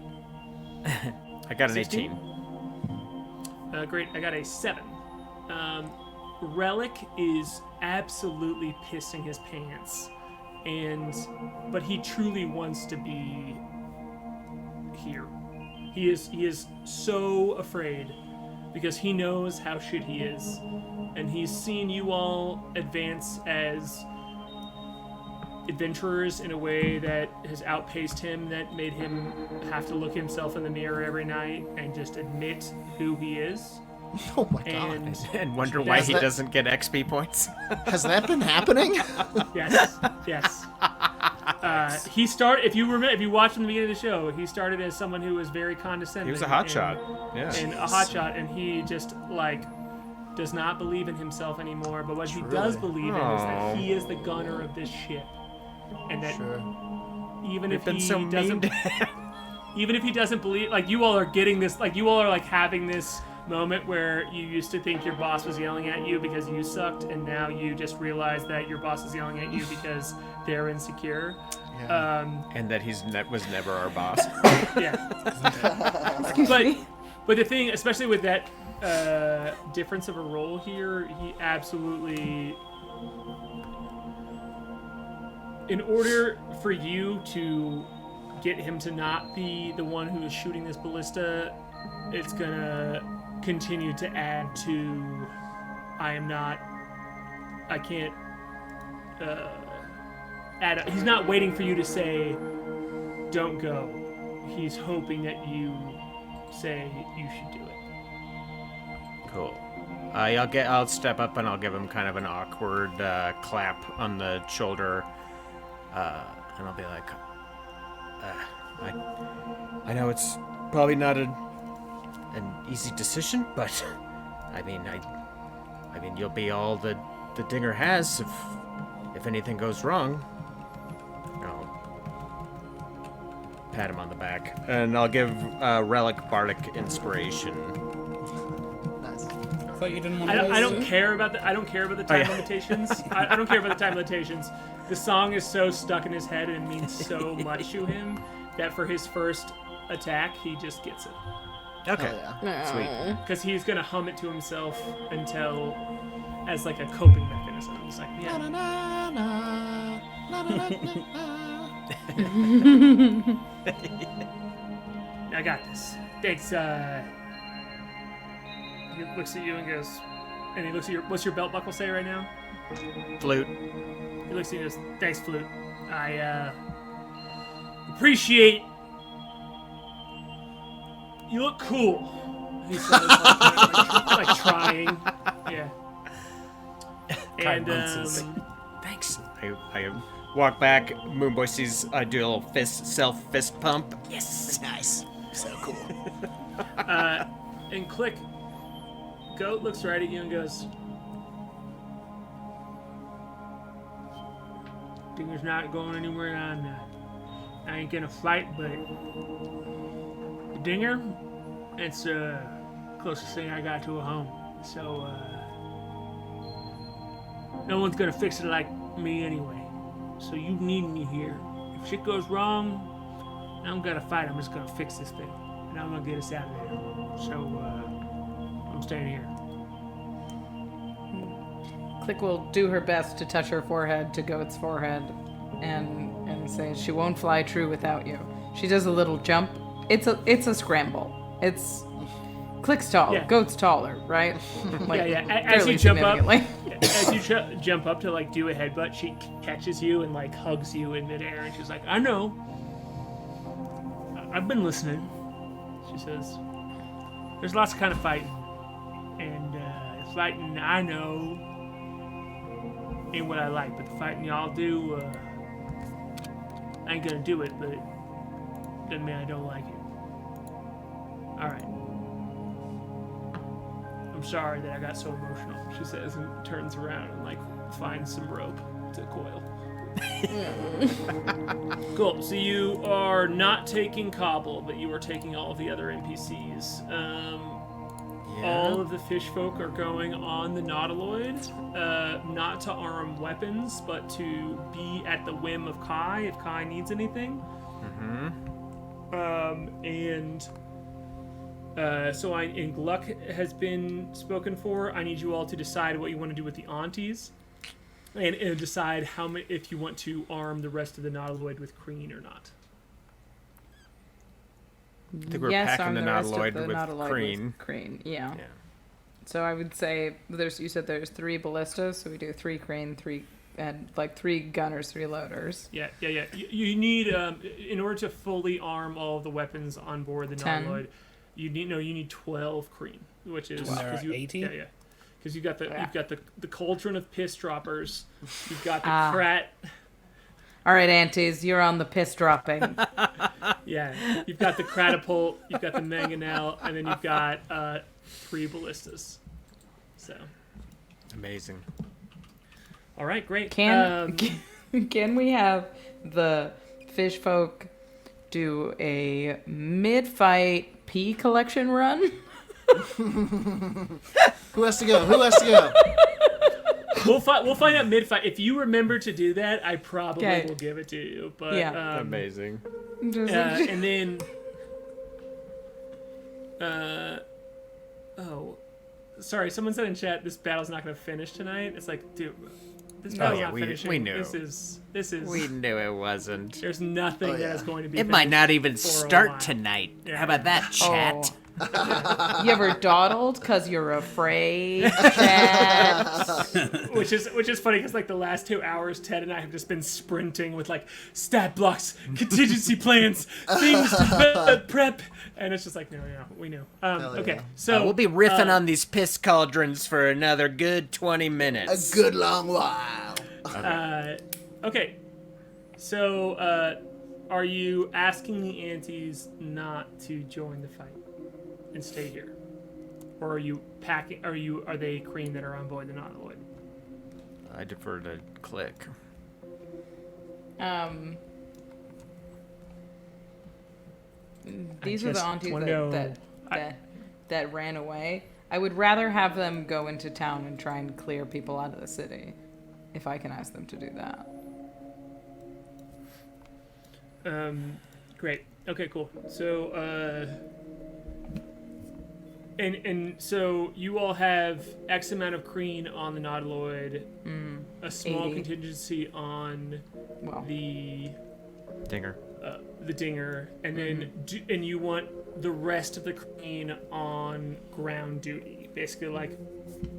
Speaker 4: I got an
Speaker 5: 16?
Speaker 4: 18.
Speaker 5: Great, I got a 7. Relic is absolutely pissing his pants, but he truly wants to be here. He is so afraid because he knows how shit he is, and he's seen you all advance as adventurers in a way that has outpaced him, that made him have to look himself in the mirror every night and just admit who he is.
Speaker 6: Oh my god.
Speaker 4: And wonder why he doesn't get XP points.
Speaker 6: Has that been happening?
Speaker 5: Yes. If you watched from the beginning of the show, he started as someone who was very condescending.
Speaker 4: He was a hotshot. Yeah.
Speaker 5: And a hotshot, and he just does not believe in himself anymore. But what he does believe in is that he is the gunner of this ship, and that even if he doesn't believe, you all are getting this, you all are having this moment where you used to think your boss was yelling at you because you sucked, and now you just realize that your boss is yelling at you because they're insecure.
Speaker 4: And that was never our boss.
Speaker 5: Yeah. But the thing, especially with that difference of a role here, he absolutely, in order for you to get him to not be the one who is shooting this ballista, it's gonna continue to add to I can't add. He's not waiting for you to say don't go. He's hoping that you say you should do it.
Speaker 4: Cool. I'll step up and I'll give him kind of an awkward clap on the shoulder, and I'll be like, I know it's probably not an easy decision, but I mean you'll be all the Dinger has if anything goes wrong. I'll pat him on the back, and I'll give Relic Bardic Inspiration.
Speaker 6: Nice.
Speaker 2: I thought you didn't want to.
Speaker 5: I don't care about the time limitations. I don't care about the time limitations. The song is so stuck in his head and it means so much to him that for his first attack he just gets it.
Speaker 4: Okay.
Speaker 6: Oh, yeah.
Speaker 4: Sweet.
Speaker 5: Because he's gonna hum it to himself until, as a coping mechanism. He's like, yeah.
Speaker 6: Na, na, na, na, na, na, na.
Speaker 5: I got this. Thanks. He looks at you and goes, and he looks at what's your belt buckle say right now?
Speaker 4: Flute.
Speaker 5: He looks at you and goes, thanks, Flute. I appreciate. You look cool. He says, like trying. Yeah. And
Speaker 4: thanks. I walk back. Moonboy sees I do a little self-fist pump.
Speaker 1: Yes, nice. So cool.
Speaker 5: and Klik. Goat looks right at you and goes, Dinger's not going anywhere, and I ain't gonna fight, but the Dinger, it's the closest thing I got to a home. So, no one's gonna fix it like me anyway. So you need me here. If shit goes wrong, I'm gonna fight. I'm just gonna fix this thing, and I'm gonna get us out of there. So, I'm staying here.
Speaker 3: Klik will do her best to touch her forehead to Goat's forehead and say she won't fly true without you. She does a little jump. It's a scramble. It's Klik's tall.
Speaker 5: Yeah.
Speaker 3: Goat's taller, right?
Speaker 5: Yeah. As you jump up,
Speaker 3: significantly.
Speaker 5: jump up to do a headbutt, she catches you and hugs you in midair, and she's like, "I know. I've been listening." She says, "There's lots of kind of fighting, and fighting I know ain't what I like, but the fighting y'all do, I ain't gonna do it, but it doesn't mean I don't like it. All right. I'm sorry that I got so emotional, she says, and turns around and like finds some rope to coil. Cool. So you are not taking Cobble, but you are taking all of the other NPCs. All of the fish folk are going on the Nautiloid, not to arm weapons, but to be at the whim of K.A.I if K.A.I needs anything. And Gluck has been spoken for. I need you all to decide what you want to do with the aunties, and decide if you want to arm the rest of the Nautiloid with Kreen or not.
Speaker 4: I think we're packing the Nautiloid with Kreen.
Speaker 3: Yeah. So I would say you said there's 3 ballistas, so we do 3 Kreen, 3 and like 3 gunners, 3 loaders.
Speaker 5: Yeah. You need in order to fully arm all of the weapons on board the Nautiloid, you need 12 Kreen, which is
Speaker 2: 80.
Speaker 5: Yeah. Because you've got the cauldron of piss droppers, you've got the Krat.
Speaker 3: All right, aunties, you're on the piss dropping.
Speaker 5: Yeah, you've got the Cratapult, you've got the Mangonel, and then you've got 3 ballistas. So
Speaker 4: amazing.
Speaker 5: All right, great.
Speaker 3: Can we have the fish folk do a mid-fight pea collection run?
Speaker 6: Who has to go?
Speaker 5: We'll find out mid-fight. If you remember to do that, I probably will give it to you. But
Speaker 4: amazing.
Speaker 5: And then sorry, someone said in chat this battle's not going to finish tonight. It's like, dude, this battle's not finishing.
Speaker 4: We knew.
Speaker 5: This is.
Speaker 4: We knew it wasn't.
Speaker 5: There's nothing that is going to be.
Speaker 4: It might not even start tonight.
Speaker 5: Yeah.
Speaker 4: How about that, chat?
Speaker 3: You ever dawdled because you're afraid, chat?
Speaker 5: Which is funny because like the last 2 hours, Ted and I have just been sprinting with like stat blocks, contingency plans, things to prep, and it's just like no, we knew. Okay, so
Speaker 4: we'll be riffing on these piss cauldrons for another good 20 minutes.
Speaker 1: A good long while.
Speaker 5: Okay, so are you asking the aunties not to join the fight and stay here, or are you packing? Are they Kreen that are on board the Nautiloid?
Speaker 4: I defer to Klik.
Speaker 3: These are the aunties that ran away. I would rather have them go into town and try and clear people out of the city, if I can ask them to do that.
Speaker 5: Great. Okay, cool. So, and so you all have X amount of Kreen on the Nautiloid, a small
Speaker 3: 80.
Speaker 5: Contingency on the
Speaker 4: Dinger.
Speaker 5: The Dinger, and then and you want the rest of the Kreen on ground duty, basically like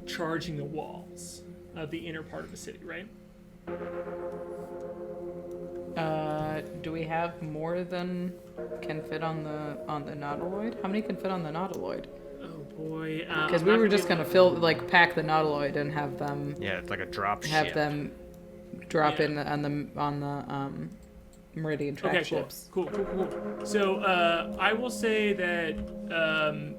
Speaker 5: charging the walls of the inner part of the city, right?
Speaker 3: Do we have more than can fit on the Nautiloid? How many can fit on the Nautiloid?
Speaker 5: Oh boy!
Speaker 3: Because we were just gonna pack the Nautiloid and have them.
Speaker 4: Yeah, it's like a drop ship.
Speaker 3: Have them drop in on the Meridian track ships.
Speaker 5: Cool. So I will say that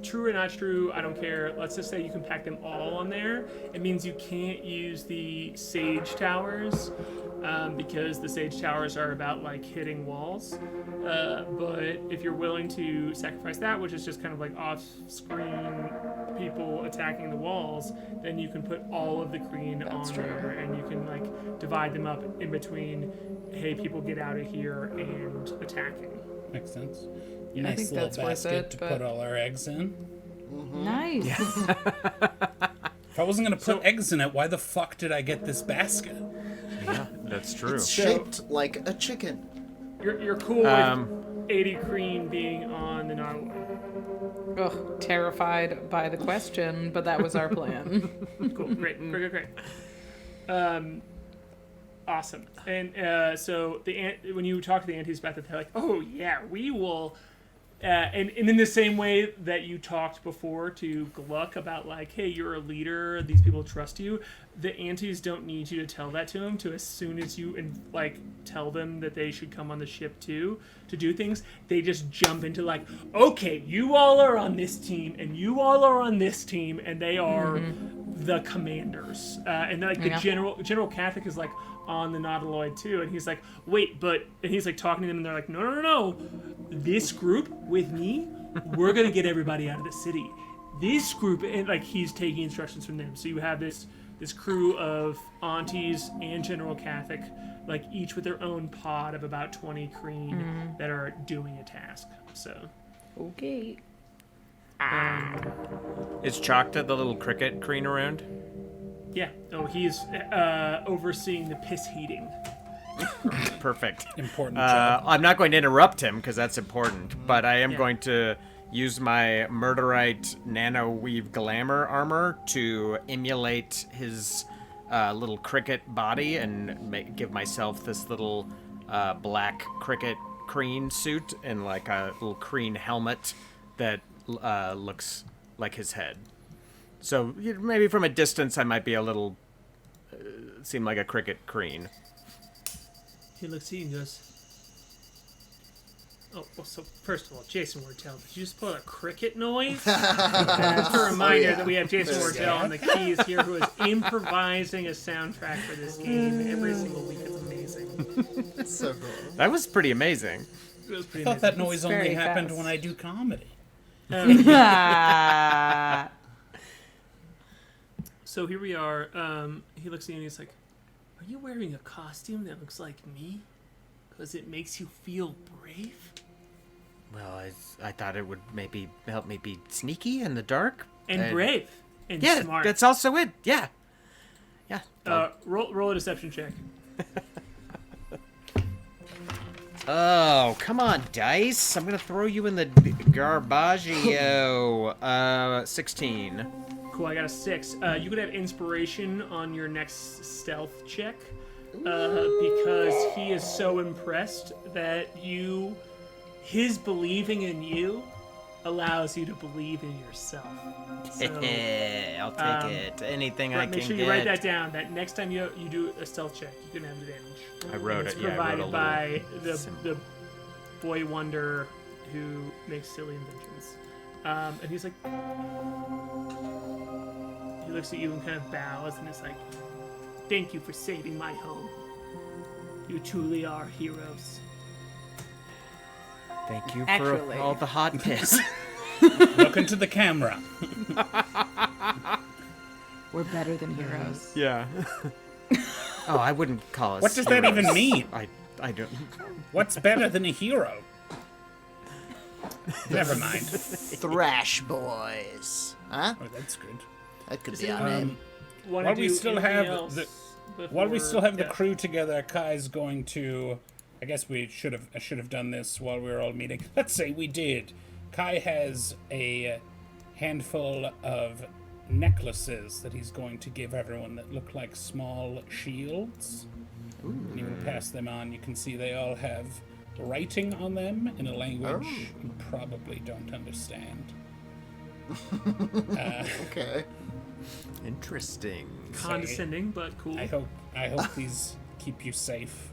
Speaker 5: true or not true, I don't care. Let's just say you can pack them all on there. It means you can't use the Sage Towers because the Sage Towers are about like hitting walls. But if you're willing to sacrifice that, which is just kind of like off-screen people attacking the walls, then you can put all of the Kreen on there, and you can like divide them up in between. Hey, people get out of here and attacking.
Speaker 2: Makes sense.
Speaker 3: I
Speaker 2: Nice
Speaker 3: think
Speaker 2: little
Speaker 3: that's worth
Speaker 2: basket
Speaker 3: it,
Speaker 2: to
Speaker 3: but-
Speaker 2: put all our eggs in.
Speaker 3: Nice.
Speaker 2: If I wasn't gonna put eggs in it, why the fuck did I get this basket?
Speaker 4: Yeah, that's true.
Speaker 6: It's shaped like a chicken.
Speaker 5: You're cool with 80 Kreen being on the Nautiloid.
Speaker 3: Ugh, terrified by the question, but that was our plan.
Speaker 5: Cool, great. Awesome. And so when you talk to the aunties about that, they're like, "Oh yeah, we will And in the same way that you talked before to Gluck about like, hey, you're a leader, these people trust you, the Antis don't need you to tell that to them. To as soon as you tell them that they should come on the ship too to do things, they just jump into like, okay, you all are on this team and you all are on this team, and they are the commanders. And like the General Catholic is like on the Nautiloid too, and he's like, wait, but, and he's like talking to them, and they're like, no, this group with me, we're gonna get everybody out of the city. This group, and like he's taking instructions from them. So you have this crew of aunties and General Catholic, like each with their own pod of about 20 Kreen that are doing a task. So
Speaker 3: Okay.
Speaker 4: Is Chocta the little cricket Kreen around?
Speaker 5: yeah, he's overseeing the piss heating.
Speaker 4: Perfect.
Speaker 2: Important job.
Speaker 4: I'm not going to interrupt him because that's important, but I am going to use my Murderite Nano Weave Glamour armor to emulate his little cricket body and give myself this little black cricket Kreen suit and like a little Kreen helmet that looks like his head. So maybe from a distance I might be a little seem like a cricket Kreen.
Speaker 5: He looks at you and goes, oh, well, so first of all, Jason Wartell, did you just put a cricket noise? Just a reminder that we have Jason Wartell on the keys here, who is improvising a soundtrack for this game every single week. It's amazing.
Speaker 6: It's so cool.
Speaker 4: That was pretty amazing.
Speaker 5: It was pretty
Speaker 2: I thought that noise
Speaker 3: It's
Speaker 2: only
Speaker 3: very
Speaker 2: happened
Speaker 3: fast.
Speaker 2: when I do comedy.
Speaker 5: So here we are. He looks at you and he's like, are you wearing a costume that looks like me? Because it makes you feel brave?
Speaker 4: Well, I thought it would maybe help me be sneaky in the dark.
Speaker 5: And brave. And
Speaker 4: Yeah,
Speaker 5: smart.
Speaker 4: that's also it. Yeah.
Speaker 5: Roll a deception check.
Speaker 4: Oh, come on, dice. I'm going to throw you in the garbaggio. 16.
Speaker 5: Cool, I got a 6. You could have inspiration on your next stealth check because he is so impressed that his believing in you allows you to believe in yourself. So,
Speaker 4: I'll take it. Anything I can
Speaker 5: make sure you
Speaker 4: get.
Speaker 5: write that down. That next time you do a stealth check, you can have advantage.
Speaker 4: I wrote
Speaker 5: It's
Speaker 4: it. Yeah, I wrote a
Speaker 5: provided
Speaker 4: little
Speaker 5: by the
Speaker 4: symbol.
Speaker 5: boy wonder who makes silly inventions. And he's like, he looks at you and kind of bows and is like, thank you for saving my home. You truly are heroes.
Speaker 4: Thank you
Speaker 3: Actually.
Speaker 4: for all the hot piss.
Speaker 2: Look into the camera.
Speaker 3: We're better than heroes.
Speaker 4: Yeah. Oh, I wouldn't call us.
Speaker 2: What does that even
Speaker 4: heroes.
Speaker 2: mean?
Speaker 4: I don't.
Speaker 2: What's better than a hero? Never mind.
Speaker 1: Thrash Boys. Huh?
Speaker 2: Oh, that's good.
Speaker 1: That could be our name.
Speaker 2: While we still have the crew together, Kai's going to. I guess I should have done this while we were all meeting. Let's say we did. Kai has a handful of necklaces that he's going to give everyone that look like small shields. And he will pass them on. You can see they all have writing on them in a language you probably don't understand.
Speaker 6: Okay.
Speaker 4: Interesting.
Speaker 5: Condescending, but cool.
Speaker 2: I hope these keep you safe.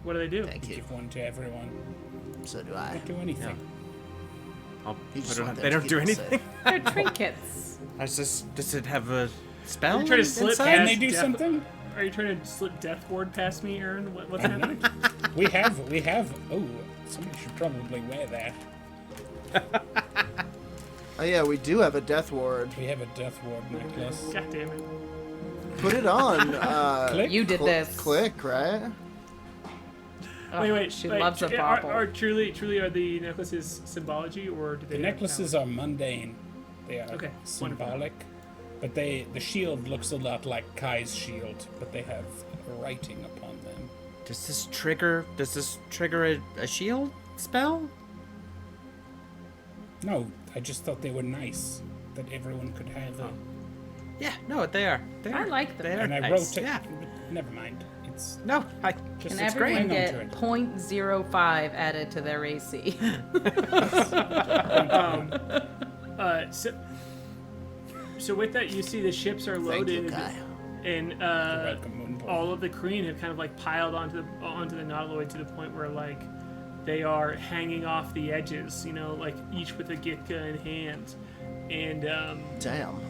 Speaker 5: What do they do?
Speaker 1: Thank you.
Speaker 2: Give one to everyone.
Speaker 1: So do I.
Speaker 2: Don't do anything.
Speaker 1: You just
Speaker 4: They
Speaker 1: want them
Speaker 4: don't
Speaker 1: to
Speaker 4: do
Speaker 1: keep us
Speaker 4: anything.
Speaker 3: They're trinkets.
Speaker 4: Does it have a spell?
Speaker 5: Are you trying to slip
Speaker 4: inside?
Speaker 2: Can
Speaker 5: past
Speaker 2: they do
Speaker 5: death-
Speaker 2: something?
Speaker 5: Are you trying to slip Death Ward past me, Aaron? What's happening?
Speaker 2: We have. Oh, somebody should probably wear that.
Speaker 6: Oh yeah, we do have a death ward.
Speaker 2: We have a Death Ward necklace.
Speaker 5: God damn it.
Speaker 6: Put it on.
Speaker 2: Klik?
Speaker 3: You did this.
Speaker 6: Klik, right?
Speaker 3: Oh,
Speaker 5: Wait.
Speaker 3: She loves a bauble.
Speaker 5: Are truly are the necklaces symbology, or do they?
Speaker 2: The
Speaker 5: have
Speaker 2: necklaces
Speaker 5: power?
Speaker 2: are mundane. They are
Speaker 5: Okay,
Speaker 2: symbolic. But the shield looks a lot like Kai's shield, but they have writing upon them.
Speaker 4: Does this trigger a shield spell?
Speaker 2: No, I just thought they were nice. That everyone could have them.
Speaker 4: Yeah, no, they are.
Speaker 3: I like them.
Speaker 4: They are
Speaker 2: And I
Speaker 4: nice.
Speaker 2: wrote it.
Speaker 4: Yeah.
Speaker 2: Never mind. It's
Speaker 4: No,
Speaker 3: And everyone get 0.05 added to their AC.
Speaker 5: So with that, you see the ships are loaded, and all of the Kreen have kind of like piled onto the Nautiloid to the point where like they are hanging off the edges, you know, like each with a Gitka in hand, and
Speaker 6: damn.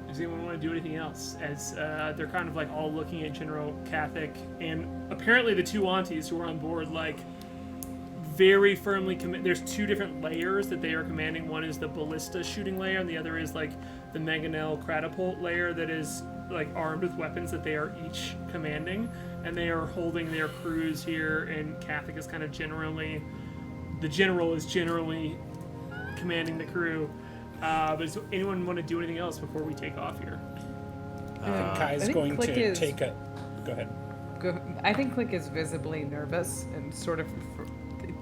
Speaker 5: Does anyone want to do anything else? As they're kind of like all looking at General Kathik, and apparently the two aunties who are on board like very firmly there's two different layers that they are commanding. One is the ballista shooting layer, and the other is like the mangonel catapult layer that is like armed with weapons that they are each commanding, and they are holding their crews here. And Kathik is kind of the general is generally commanding the crew. But does anyone want to do anything else before we take off here?
Speaker 2: I think Kai's going to take a. Go ahead.
Speaker 3: I think Klik is visibly nervous and sort of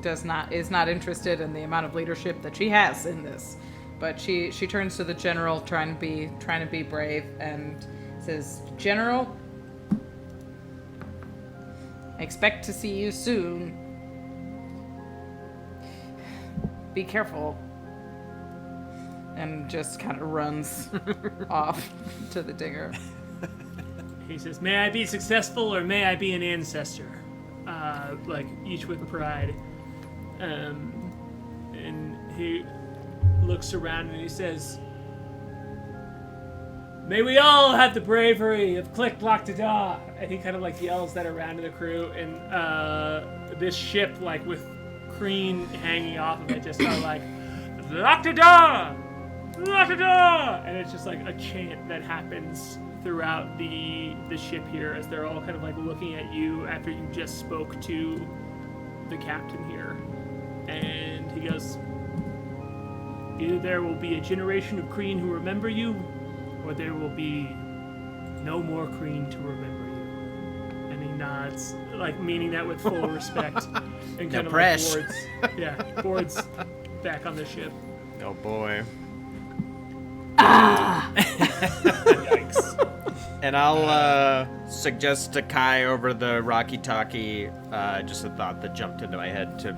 Speaker 3: is not interested in the amount of leadership that she has in this. But she turns to the general, trying to be brave, and says, "General, I expect to see you soon. Be careful." And just kind of runs off to the digger.
Speaker 5: He says, "May I be successful, or may I be an ancestor?" Like each with pride. And he looks around and he says, "May we all have the bravery of Klik Locktada." And he kind of like yells that around to the crew, and this ship, like with Kreen hanging off of it, just kind of like, "Locktada! Locktada!" And it's just like a chant that happens throughout the ship here as they're all kind of like looking at you after you just spoke to the captain here. And he goes, "Either there will be a generation of Kreen who remember you, or there will be no more Kreen to remember you." And he nods, like meaning that with full respect. And kind of like boards back on the ship.
Speaker 4: Oh boy.
Speaker 2: Yikes.
Speaker 4: And I'll suggest to Kai over the Rocky Talkie, just a thought that jumped into my head, to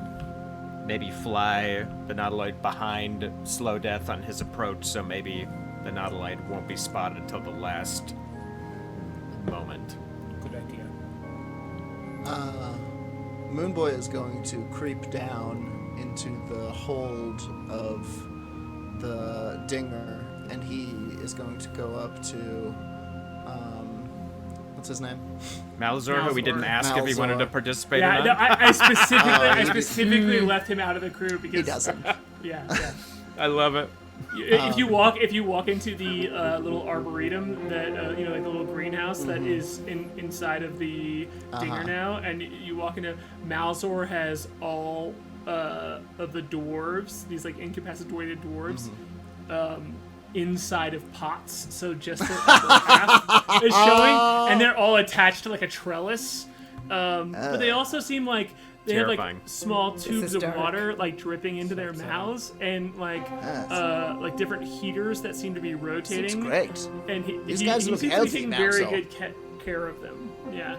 Speaker 4: maybe fly the Nautiloid behind Slow Death on his approach, so maybe the Nautiloid won't be spotted until the last moment.
Speaker 2: Good idea.
Speaker 6: Moonboy is going to creep down into the hold of the dinger, and he is going to go up to what's his name?
Speaker 4: Malazor, who we didn't ask if he wanted to participate or not.
Speaker 5: No, I specifically left him out of the crew because
Speaker 6: he doesn't.
Speaker 5: Yeah.
Speaker 4: I love it.
Speaker 5: If you walk into the little arboretum that like the little greenhouse that is inside of the dinger now, and you walk into, Malazor has all of the dwarves, these like incapacitated dwarves, inside of pots, so just the upper half is showing, and they're all attached to like a trellis. But they also seem like they
Speaker 4: terrifying.
Speaker 5: have like small tubes of water like dripping into their mouths, and like different heaters that seem to be rotating.
Speaker 6: Seems great.
Speaker 5: And
Speaker 6: These
Speaker 5: he
Speaker 6: guys
Speaker 5: seems
Speaker 6: look
Speaker 5: to be
Speaker 6: healthy
Speaker 5: taking
Speaker 6: now,
Speaker 5: very
Speaker 6: so.
Speaker 5: good care of them. Yeah.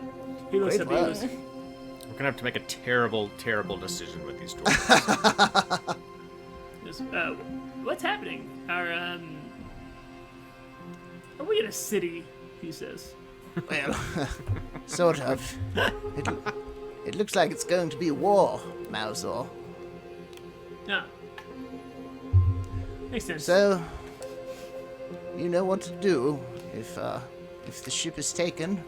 Speaker 5: He looks at me.
Speaker 6: Great work.
Speaker 4: We're gonna have to make a terrible, terrible decision with these dwarves.
Speaker 5: What's happening? Are we in a city? He says.
Speaker 6: Well, sort of. It looks like it's going to be war, Malazor.
Speaker 5: Yeah. Makes sense.
Speaker 6: So, you know what to do if the ship is taken.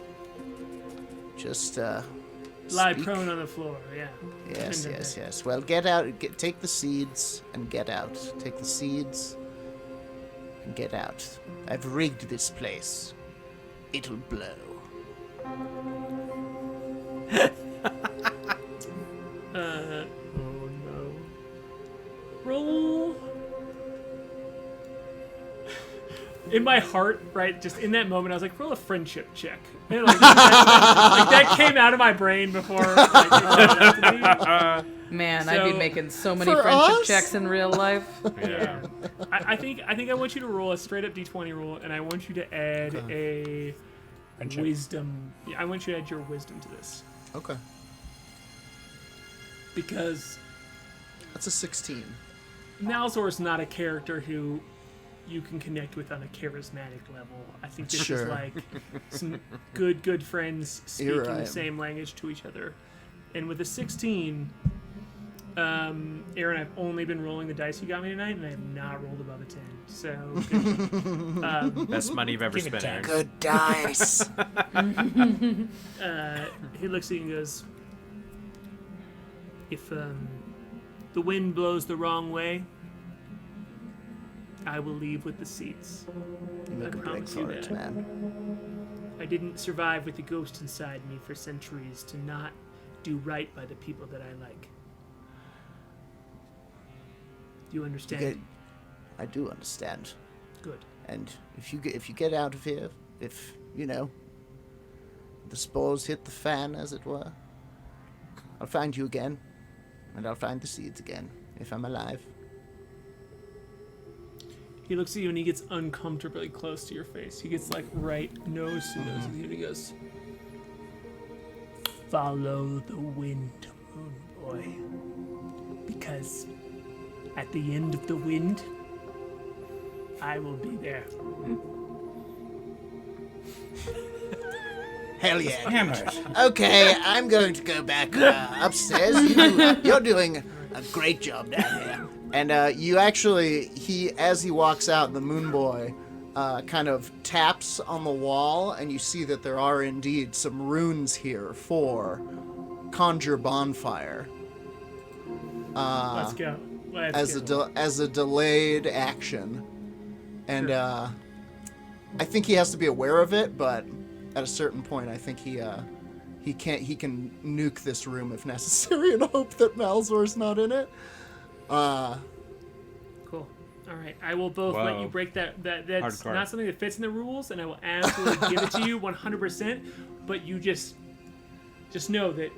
Speaker 6: Just
Speaker 5: lie
Speaker 6: speak.
Speaker 5: prone on the floor. Yeah.
Speaker 6: Yes. Well, get out. Take the seeds and get out. Take the seeds and get out. I've rigged this place. It'll blow.
Speaker 5: Oh no. Roll. In my heart, right, just in that moment, I was like, roll a friendship check. And that came out of my brain before.
Speaker 3: Man,
Speaker 5: So,
Speaker 3: I'd be making so many
Speaker 6: for
Speaker 3: friendship
Speaker 6: us?
Speaker 3: checks in real life.
Speaker 5: Yeah. I think I want you to roll a straight up d20 roll, and I want you to add a
Speaker 2: Friendship.
Speaker 5: wisdom. Yeah, I want you to add your wisdom to this.
Speaker 6: Okay.
Speaker 5: Because
Speaker 6: That's a 16.
Speaker 5: Malzor is not a character who you can connect with on a charismatic level. I think this is
Speaker 6: Sure.
Speaker 5: like some good friends speaking
Speaker 6: You're
Speaker 5: the
Speaker 6: right.
Speaker 5: same language to each other. And with a 16, Aaron, I've only been rolling the dice you got me tonight, and I have not rolled above a 10. So,
Speaker 4: Best money you've ever
Speaker 2: Give it
Speaker 4: spent.
Speaker 2: 10.
Speaker 4: Aaron.
Speaker 6: Good dice.
Speaker 5: he looks at you and goes, if the wind blows the wrong way, I will leave with the seeds.
Speaker 6: You make a big
Speaker 5: promise you
Speaker 6: heart,
Speaker 5: that.
Speaker 6: man.
Speaker 5: I didn't survive with the ghost inside me for centuries to not do right by the people that I like. Do you understand?
Speaker 6: I do understand.
Speaker 5: Good.
Speaker 6: And if you get out of here, if the spores hit the fan, as it were, I'll find you again, and I'll find the seeds again if I'm alive.
Speaker 5: He looks at you and he gets uncomfortably close to your face. He gets like right nose to nose with you and he goes, "Follow the wind, Moonboy, because at the end of the wind, I will be there."
Speaker 6: Hell yeah.
Speaker 2: Hammered.
Speaker 6: Okay, I'm going to go back upstairs. You're doing a great job down here. And you actually, as he walks out, the Moonboy kind of taps on the wall, and you see that there are indeed some runes here for Conjure Bonfire.
Speaker 5: Let's go.
Speaker 6: As a delayed action. And I think he has to be aware of it, but at a certain point, I think he can nuke this room if necessary and hope that Malzor's not in it.
Speaker 5: Cool. All right. I will both let you break that. That's
Speaker 4: Hardcore.
Speaker 5: not something that fits in the rules, and I will absolutely give it to you 100%. But you just know that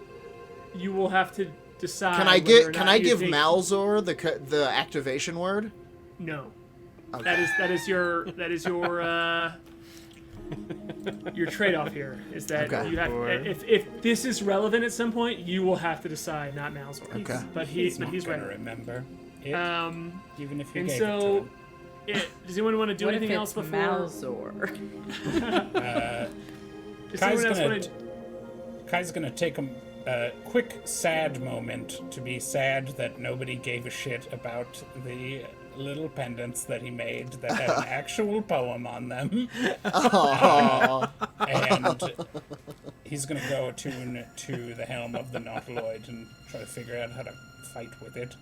Speaker 5: you will have to decide.
Speaker 6: Can I
Speaker 5: whether or
Speaker 6: Can
Speaker 5: not
Speaker 6: I
Speaker 5: you
Speaker 6: give
Speaker 5: think-
Speaker 6: Malzor the activation word?
Speaker 5: No.
Speaker 6: Okay.
Speaker 5: That is your your trade-off here is that
Speaker 6: Okay.
Speaker 5: you have if this is relevant at some point, you will have to decide, not Malzor.
Speaker 6: Okay.
Speaker 5: But
Speaker 2: He's
Speaker 5: he's
Speaker 2: going
Speaker 5: right.
Speaker 2: to remember it, even if you
Speaker 5: And
Speaker 2: gave
Speaker 5: so,
Speaker 2: it to him.
Speaker 5: does anyone want to do
Speaker 3: What if
Speaker 5: anything
Speaker 3: it's
Speaker 5: else before?
Speaker 3: Malzor?
Speaker 5: Does
Speaker 2: Kai's
Speaker 5: anyone else
Speaker 2: gonna,
Speaker 5: want to?
Speaker 2: Kai's gonna take a quick sad moment to be sad that nobody gave a shit about the little pendants that he made that had an actual poem on them. And he's gonna go attune to the helm of the Nautiloid and try to figure out how to fight with it.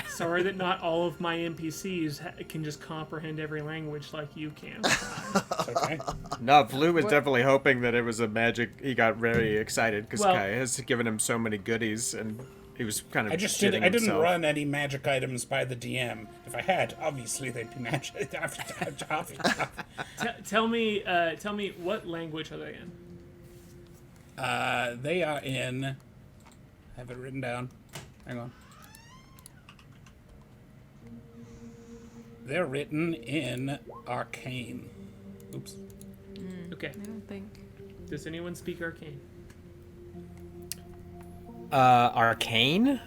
Speaker 5: Sorry that not all of my NPCs can just comprehend every language like you can.
Speaker 2: It's okay.
Speaker 4: No, Flute was definitely hoping that it was a magic. He got very excited because
Speaker 5: Well-
Speaker 4: Kai has given him so many goodies, and he was kind of
Speaker 2: I
Speaker 4: shitting
Speaker 2: didn't
Speaker 4: himself.
Speaker 2: run any magic items by the DM. If I had, obviously they'd be magic.
Speaker 5: Tell me what language are they in?
Speaker 2: They are in. I have it written down. Hang on. They're written in Arcane. Oops.
Speaker 5: Okay.
Speaker 3: I don't think.
Speaker 5: Does anyone speak Arcane?
Speaker 4: Arcane?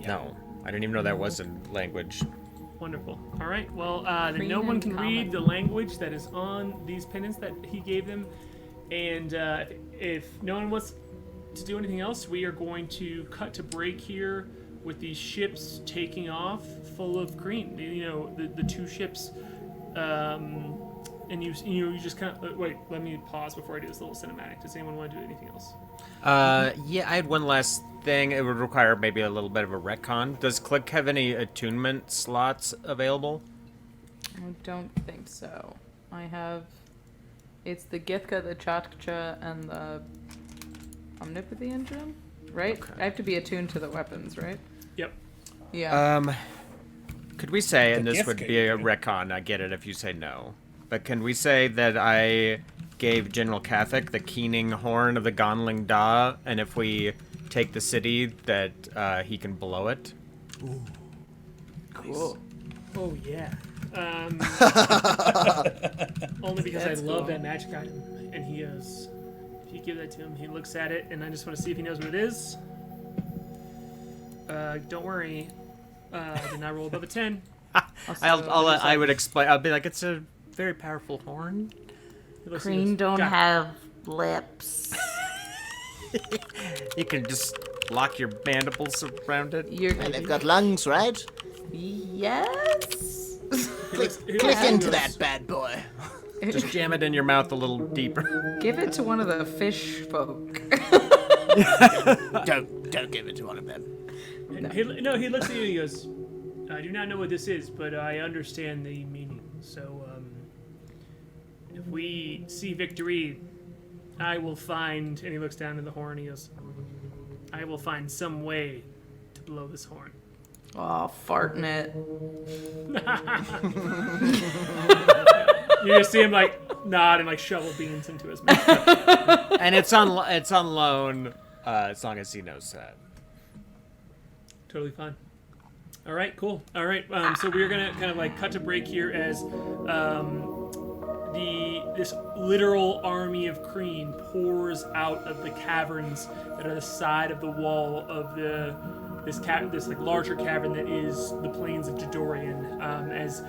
Speaker 4: No, I didn't even know that was a language.
Speaker 5: Wonderful. All right. Well, then no
Speaker 3: Kreen
Speaker 5: one
Speaker 3: and
Speaker 5: can
Speaker 3: common.
Speaker 5: read the language that is on these pendants that he gave them. And if no one wants to do anything else, we are going to cut to break here with these ships taking off full of green. You know, the two ships. And you just kind of wait. Let me pause before I do this little cinematic. Does anyone want to do anything else?
Speaker 4: Yeah, I had one last thing. It would require maybe a little bit of a retcon. Does Klik have any attunement slots available?
Speaker 3: I don't think so. I have. It's the Githka, the Chatkcha, and the Omnipathy engine, right?
Speaker 4: Okay.
Speaker 3: I have to be attuned to the weapons, right?
Speaker 5: Yep.
Speaker 3: Yeah.
Speaker 4: Could we say, and
Speaker 2: The
Speaker 4: this would
Speaker 2: gift
Speaker 4: be a
Speaker 2: gave you.
Speaker 4: retcon, I get it if you say no, but can we say that I gave General Catholic the keening horn of the Gonling Da, and if we take the city, that he can blow it?
Speaker 6: Cool.
Speaker 5: Oh yeah. Only because I love that magic item. And he goes, if you give that to him, he looks at it, and I just want to see if he knows what it is. Don't worry. I did not roll above a 10.
Speaker 4: I would explain. I'll be like, it's a very powerful horn.
Speaker 3: Kreen don't have lips.
Speaker 4: You can just lock your mandibles around it.
Speaker 6: And they've got lungs, right?
Speaker 3: Yes.
Speaker 6: Click into that bad boy.
Speaker 4: Just jam it in your mouth a little deeper.
Speaker 3: Give it to one of the fish folk.
Speaker 6: Don't give it to one of them.
Speaker 5: No. He looks at you and he goes, I do not know what this is, but I understand the meaning. So, if we see victory, I will find, and he looks down at the horn, he goes, I will find some way to blow this horn.
Speaker 3: Oh, farting it.
Speaker 5: You just see him like nod and like shovel beans into his mouth.
Speaker 4: And it's on loan as long as he knows that.
Speaker 5: Totally fine. All right, cool. All right, so we're gonna kind of like cut to break here as this literal army of Kreen pours out of the caverns that are the side of the wall of this like larger cavern that is the plains of Jadorian. As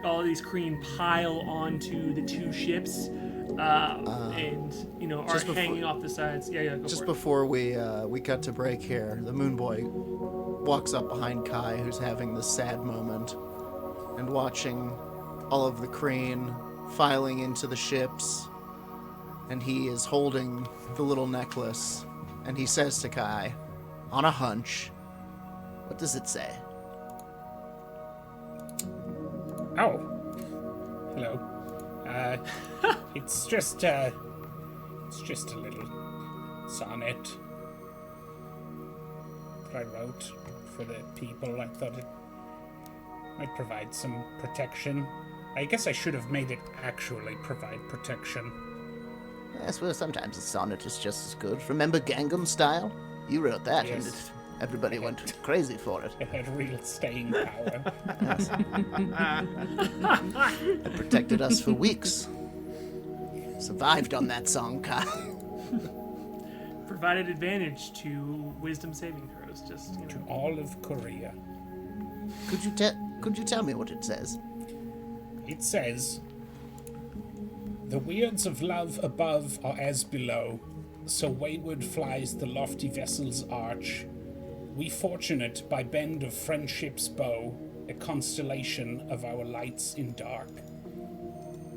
Speaker 5: all of these Kreen pile onto the two ships. And are hanging off the sides. Just
Speaker 6: before we cut to break here, the Moonboy walks up behind K.A.I, who's having this sad moment, and watching all of the Kreen filing into the ships, and he is holding the little necklace, and he says to K.A.I, on a hunch, what does it say?
Speaker 2: Oh, hello. It's just a little sonnet that I wrote for the people. I thought it might provide some protection. I guess I should have made it actually provide protection.
Speaker 6: Yes, well, sometimes a sonnet is just as good. Remember Gangnam Style? You wrote that,
Speaker 2: Yes.
Speaker 6: and everybody went crazy for it.
Speaker 2: It had real staying power.
Speaker 6: Yes. It protected us for weeks. Survived on that song, K.A.I.
Speaker 5: provided advantage to wisdom saving throws.
Speaker 2: To all of Korea.
Speaker 6: Could you tell me what it says?
Speaker 2: It says, the weirds of love above are as below, so wayward flies the lofty vessel's arch. We fortunate by bend of friendship's bow, a constellation of our lights in dark.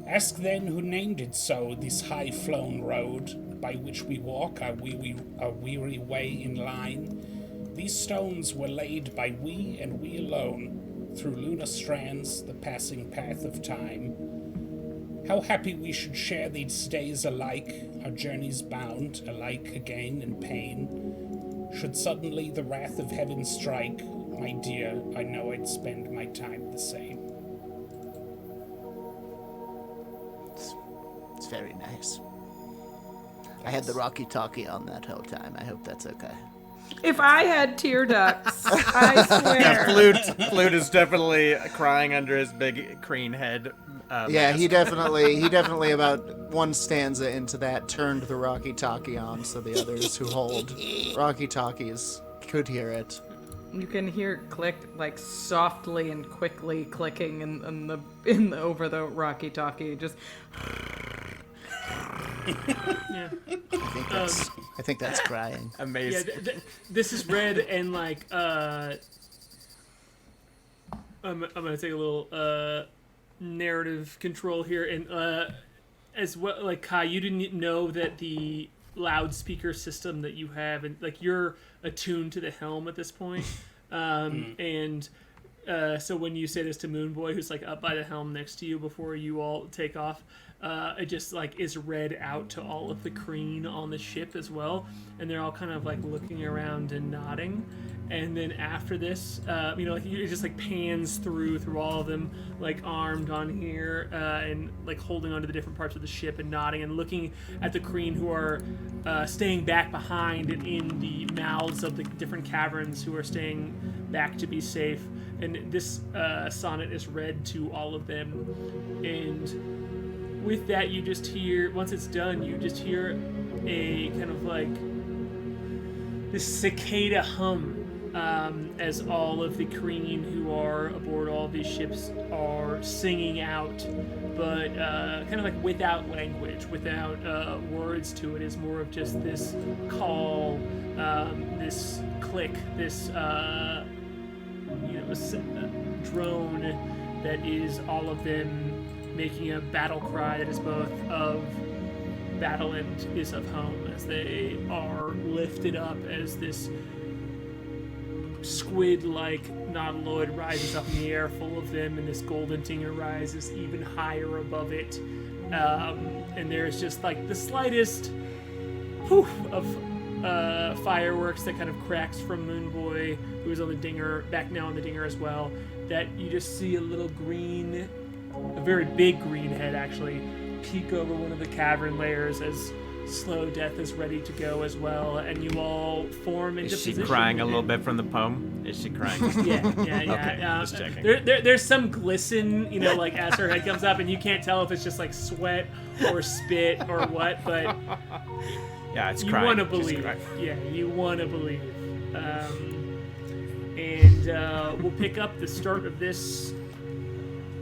Speaker 2: Ask then who named it so, this high-flown road, by which we walk our weary way in line. These stones were laid by we and we alone, through lunar strands, the passing path of time. How happy we should share these days alike, our journeys bound, alike again in pain. Should suddenly the wrath of heaven strike, my dear, I know I'd spend my time the same.
Speaker 6: It's very nice. I had the Rocky Talkie on that whole time. I hope that's okay.
Speaker 3: If I had tear ducts, I swear.
Speaker 4: Yeah, Flute is definitely crying under his big Kreen head.
Speaker 6: Yeah, he definitely about one stanza into that turned the Rocky Talkie on, so the others who hold Rocky Talkies could hear it.
Speaker 3: You can hear Klik like softly and quickly clicking in the over the Rocky Talkie. Just.
Speaker 5: Yeah.
Speaker 6: I think that's crying.
Speaker 4: Amazing.
Speaker 5: Yeah, this is red and like I'm gonna take a little narrative control here and as well, like Kai, you didn't know that the loudspeaker system that you have, and like you're attuned to the helm at this point, and so when you say this to Moonboy, who's like up by the helm next to you before you all take off, it just like is read out to all of the Kreen on the ship as well, and they're all kind of like looking around and nodding. And then after this, it just like pans through all of them, like armed on here, and like holding onto the different parts of the ship and nodding and looking at the Kreen who are staying back behind and in the mouths of the different caverns, who are staying back to be safe. And this sonnet is read to all of them. And with that, you just hear, once it's done, you just hear a kind of like this cicada hum. As all of the Kreen who are aboard all of these ships are singing out, but kind of like without language, without words to it. Is more of just this call, this click, this drone that is all of them making a battle cry that is both of battle and is of home, as they are lifted up as this squid-like nautiloid rises up in the air full of them, and this golden tinger rises even higher above it. And there's just like the slightest poof of fireworks that kind of cracks from Moonboy, who's on the dinger, back now on the dinger as well, that you just see a little green, a very big green head actually, peek over one of the cavern layers as Slow Death is ready to go as well, and you all form into position.
Speaker 4: Is she crying a little bit from the poem? Is she crying?
Speaker 5: Yeah.
Speaker 4: Okay, just checking.
Speaker 5: There's some glisten, like as her head comes up, and you can't tell if it's just like sweat or spit or what, but
Speaker 4: yeah, it's
Speaker 5: you
Speaker 4: crying.
Speaker 5: want to believe. Yeah, you want to believe. And we'll pick up the start of this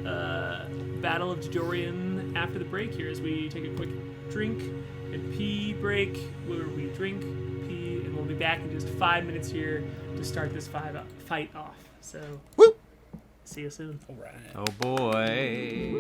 Speaker 5: Battle of Jadorian after the break here, as we take a quick drink and pee break, where we drink, pee, and we'll be back in just 5 minutes here to start this fight off. So,
Speaker 6: Woo!
Speaker 5: See you soon.
Speaker 2: All right.
Speaker 4: Oh boy.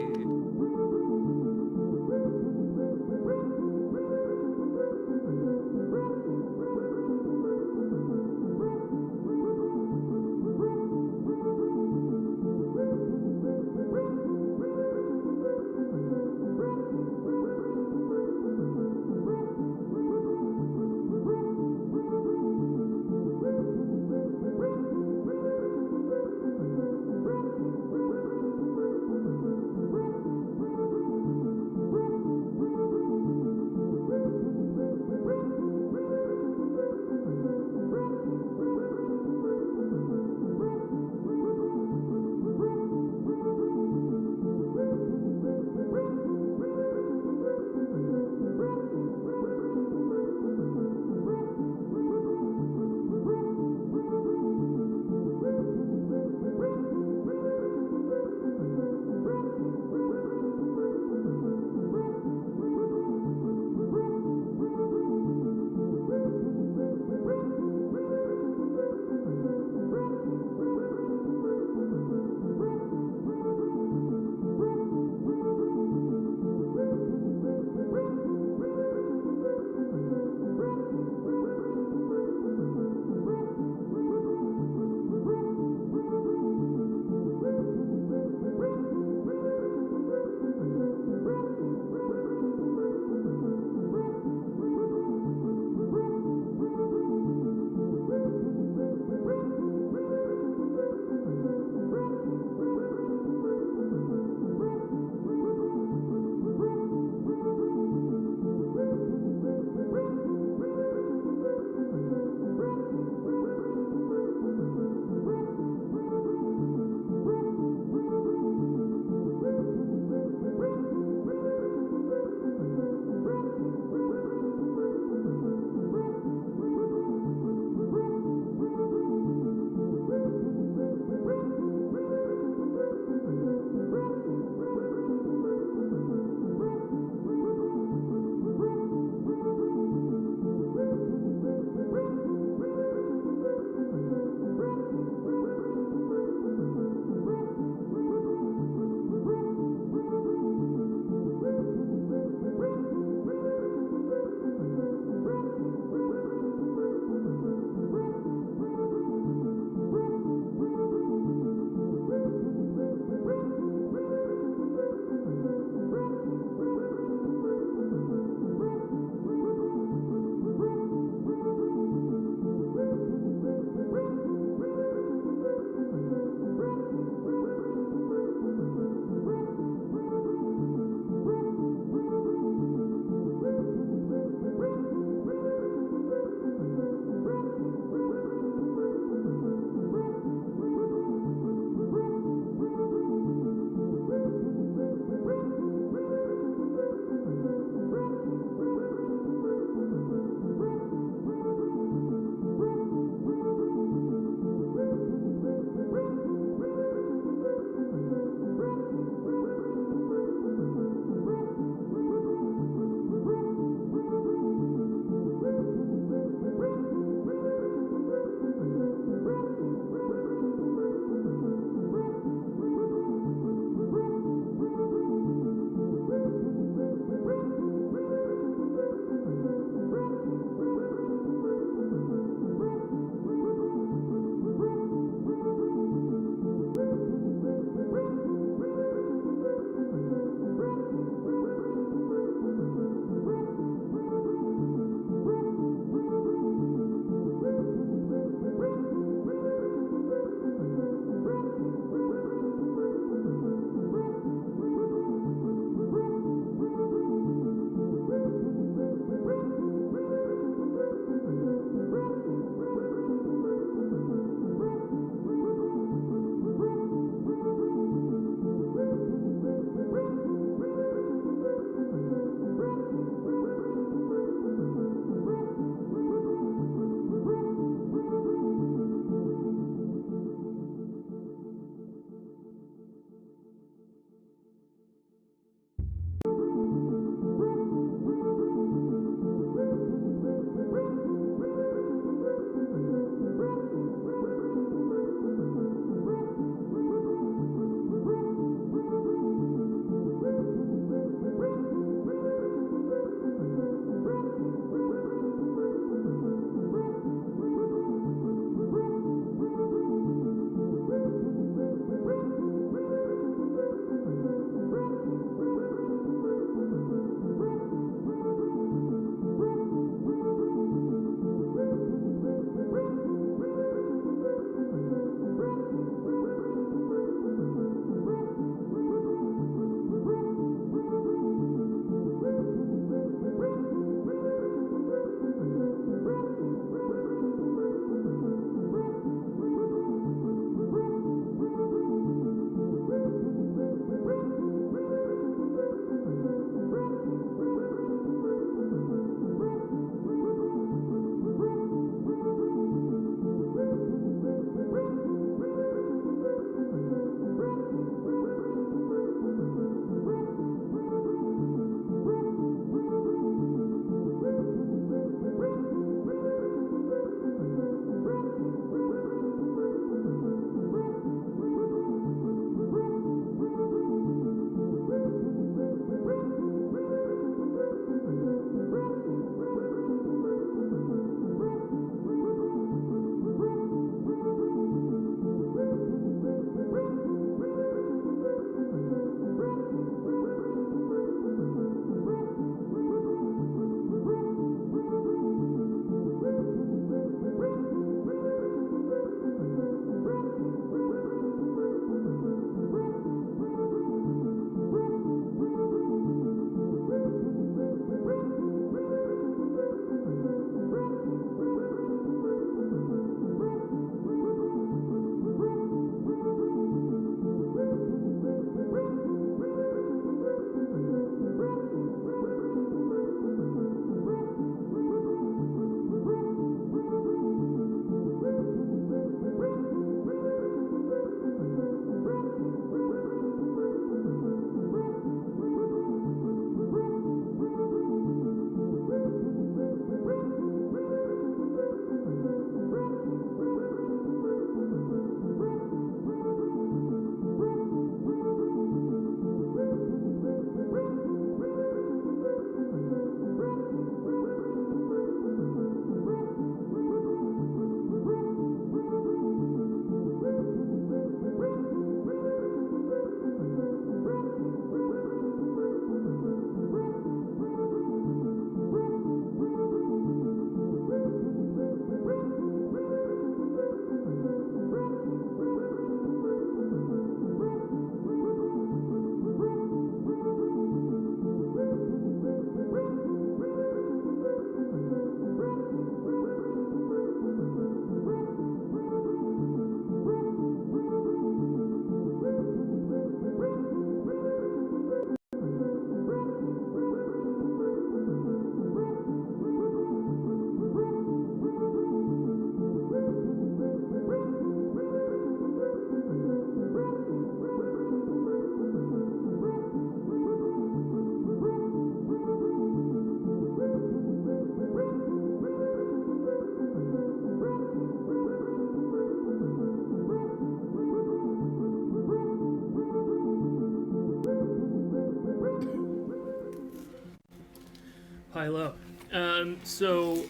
Speaker 5: lie low. So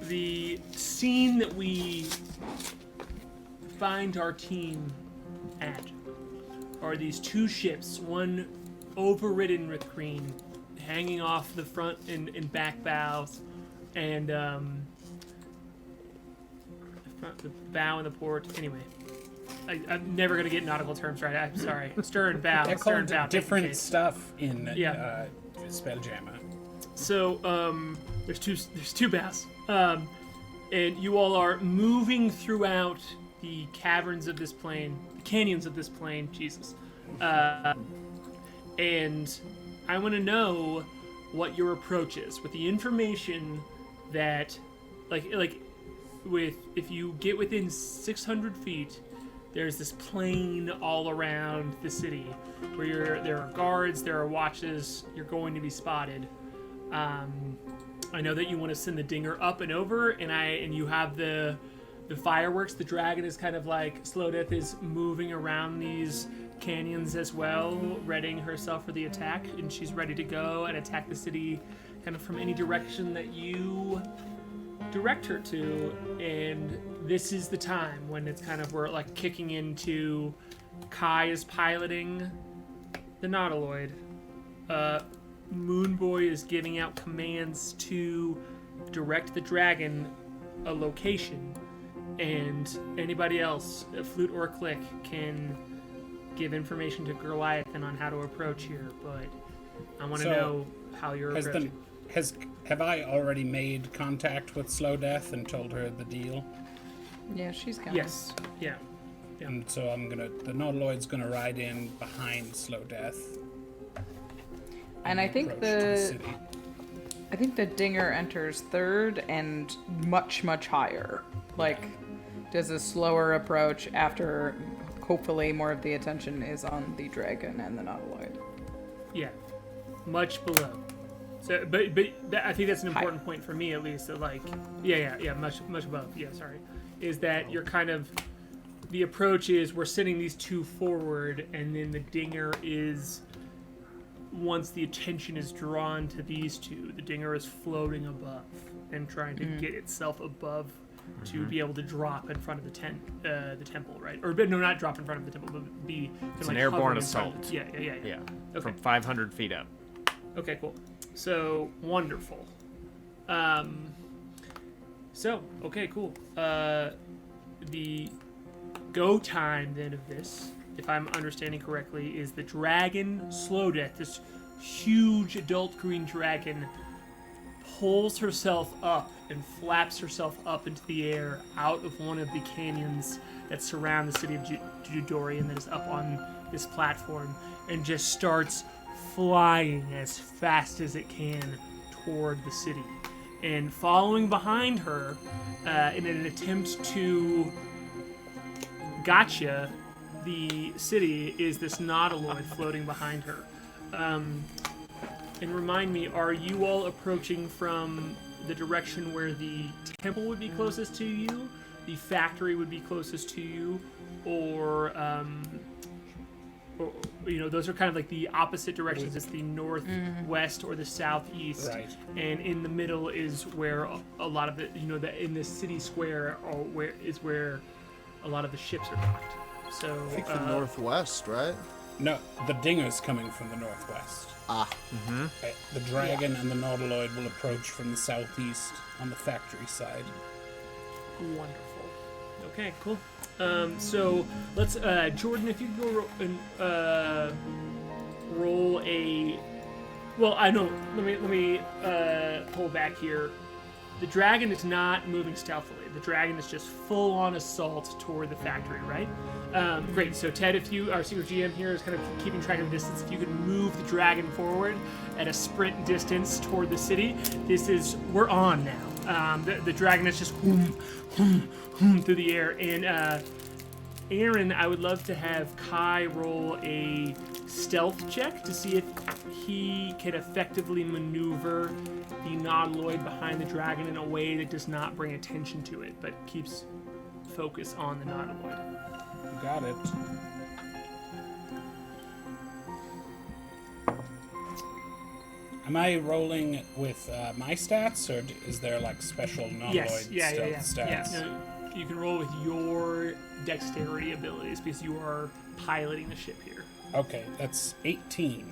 Speaker 5: the scene that we find our team at are these two ships, one overridden with Kreen, hanging off the front and back bows, and the bow and the port. Anyway, I'm never gonna get nautical terms right. I'm sorry. Stern bow.
Speaker 2: They're
Speaker 5: Stern
Speaker 2: called
Speaker 5: bow.
Speaker 2: different stuff in
Speaker 5: Yeah.
Speaker 2: Spelljammer.
Speaker 5: So there's two bows, and you all are moving throughout the caverns of this plane, the canyons of this plane. Jesus, and I want to know what your approach is with the information that, if you get within 600 feet, there's this plane all around the city where there are guards, there are watches, you're going to be spotted. I know that you want to send the dinger up and over, and you have the fireworks. The dragon is kind of like Slow Death is moving around these canyons as well, readying herself for the attack, and she's ready to go and attack the city kind of from any direction that you direct her to. And this is the time when it's kind of we're like kicking into K.A.I is piloting the Nautiloid. Moonboy is giving out commands to direct the dragon a location, and anybody else, Flute or Klik, can give information to Goliath on how to approach here. But I want to know how you're approaching.
Speaker 2: Have I already made contact with Slow Death and told her the deal?
Speaker 3: Yeah, she's coming.
Speaker 5: Yes. Yeah.
Speaker 2: And so the Nautiloid's gonna ride in behind Slow Death.
Speaker 3: And I think
Speaker 2: approach to the
Speaker 3: the dinger enters third and much, much higher. Like, does a slower approach after hopefully more of the attention is on the dragon and the Nautiloid.
Speaker 5: Yeah, much below. So, but I think that's an important point for me, at least. That much above. Yeah, sorry. Is that you're kind of, the approach is we're sending these two forward, and then the dinger is, once the attention is drawn to these two, the dinger is floating above and trying to get itself above to be able to drop in front of the temple, right? Or no, not drop in front of the temple, but be
Speaker 4: it's an airborne assault.
Speaker 5: Yeah.
Speaker 4: Okay. From 500 feet up.
Speaker 5: Okay, cool. So wonderful. Okay, cool. The go time then of this, if I'm understanding correctly, is the dragon Slow Death, this huge adult green dragon, pulls herself up and flaps herself up into the air out of one of the canyons that surround the city of Judorian that is up on this platform, and just starts flying as fast as it can toward the city. And following behind her, in an attempt to gotcha the city, is this Nautiloid floating behind her. And remind me, are you all approaching from the direction where the temple would be closest to you, the factory would be closest to you, or those are kind of like the opposite directions. It's the northwest or the southeast,
Speaker 2: right.
Speaker 5: And in the middle is where a lot of it, in the city square, where a lot of the ships are docked. So
Speaker 6: I think the northwest, right?
Speaker 2: No, the dinger's coming from the northwest. The dragon and the Nautiloid will approach from the southeast on the factory side.
Speaker 5: Wonderful. Okay, cool. So let's, Jordan, if you go roll a. Well, I know. Let me pull back here. The dragon is not moving stealthily. The dragon is just full-on assault toward the factory, right? Great. So Ted, if you, our senior GM here, is kind of keeping track of distance. If you could move the dragon forward at a sprint distance toward the city, we're on now. The dragon is just through the air. And Aaron, I would love to have Kai roll a stealth check to see if he can effectively maneuver the Nautiloid behind the dragon in a way that does not bring attention to it, but keeps focus on the Nautiloid.
Speaker 2: You got it. Am I rolling with my stats, or is there like special non-Lloyd stats?
Speaker 5: Yeah. No, you can roll with your dexterity abilities because you are piloting the ship here.
Speaker 2: Okay, that's 18.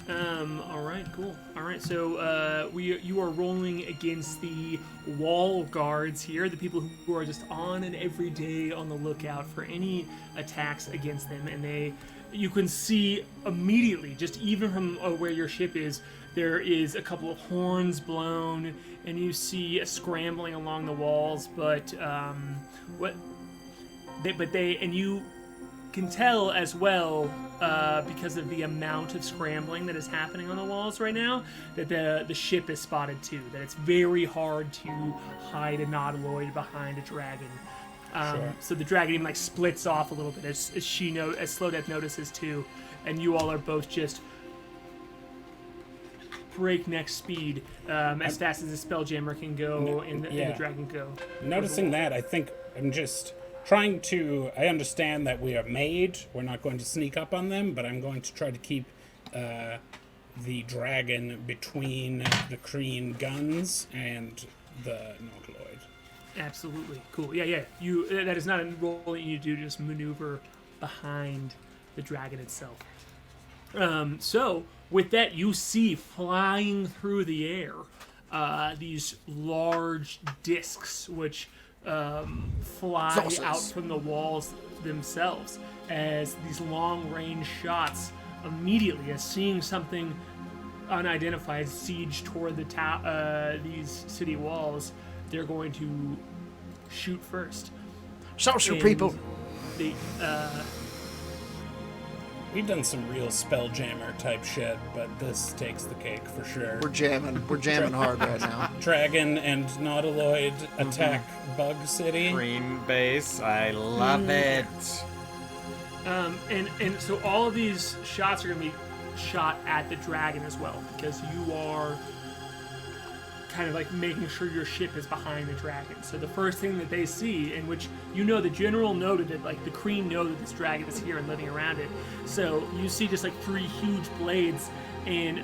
Speaker 5: All right, cool. All right, so you are rolling against the wall guards here, the people who are just on and every day on the lookout for any attacks against them, and you can see immediately, just even from where your ship is, there is a couple of horns blown, and you see a scrambling along the walls, but you can tell as well, because of the amount of scrambling that is happening on the walls right now, that the ship is spotted too. That it's very hard to hide a nautiloid behind a dragon.
Speaker 2: Sure.
Speaker 5: So the dragon even like splits off a little bit as Slow Death notices too, and you all are both just breakneck speed, as fast as the Spelljammer can go and the dragon go.
Speaker 2: Noticing that, I think I'm just trying to... I understand that we are made. We're not going to sneak up on them, but I'm going to try to keep the dragon between the Kreen guns and the nautiloid.
Speaker 5: Absolutely. Cool. Yeah. That is not a role that you do to just maneuver behind the dragon itself. So, with that, you see flying through the air these large discs, which fly out from the walls themselves as these long-range shots immediately, as seeing something unidentified siege toward these city walls, they're going to shoot first.
Speaker 6: Sorcerer people!
Speaker 2: We've done some real Spelljammer type shit, but this takes the cake for sure.
Speaker 6: We're jamming hard right now.
Speaker 2: Dragon and nautiloid attack Bug City.
Speaker 4: Green base, I love it.
Speaker 5: And so all of these shots are going to be shot at the dragon as well, because you are kind of like making sure your ship is behind the dragon. So the first thing that they see, in which the general noted that like the Kreen know that this dragon is here and living around it. So you see just like 3 huge blades, and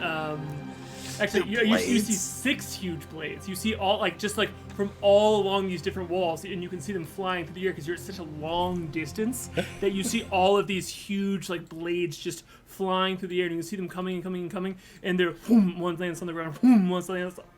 Speaker 5: actually you see 6 huge blades. You see all just from all along these different walls, and you can see them flying through the air because you're at such a long distance that you see all of these huge blades just flying through the air, and you can see them coming and coming, and they're one lands on the ground, one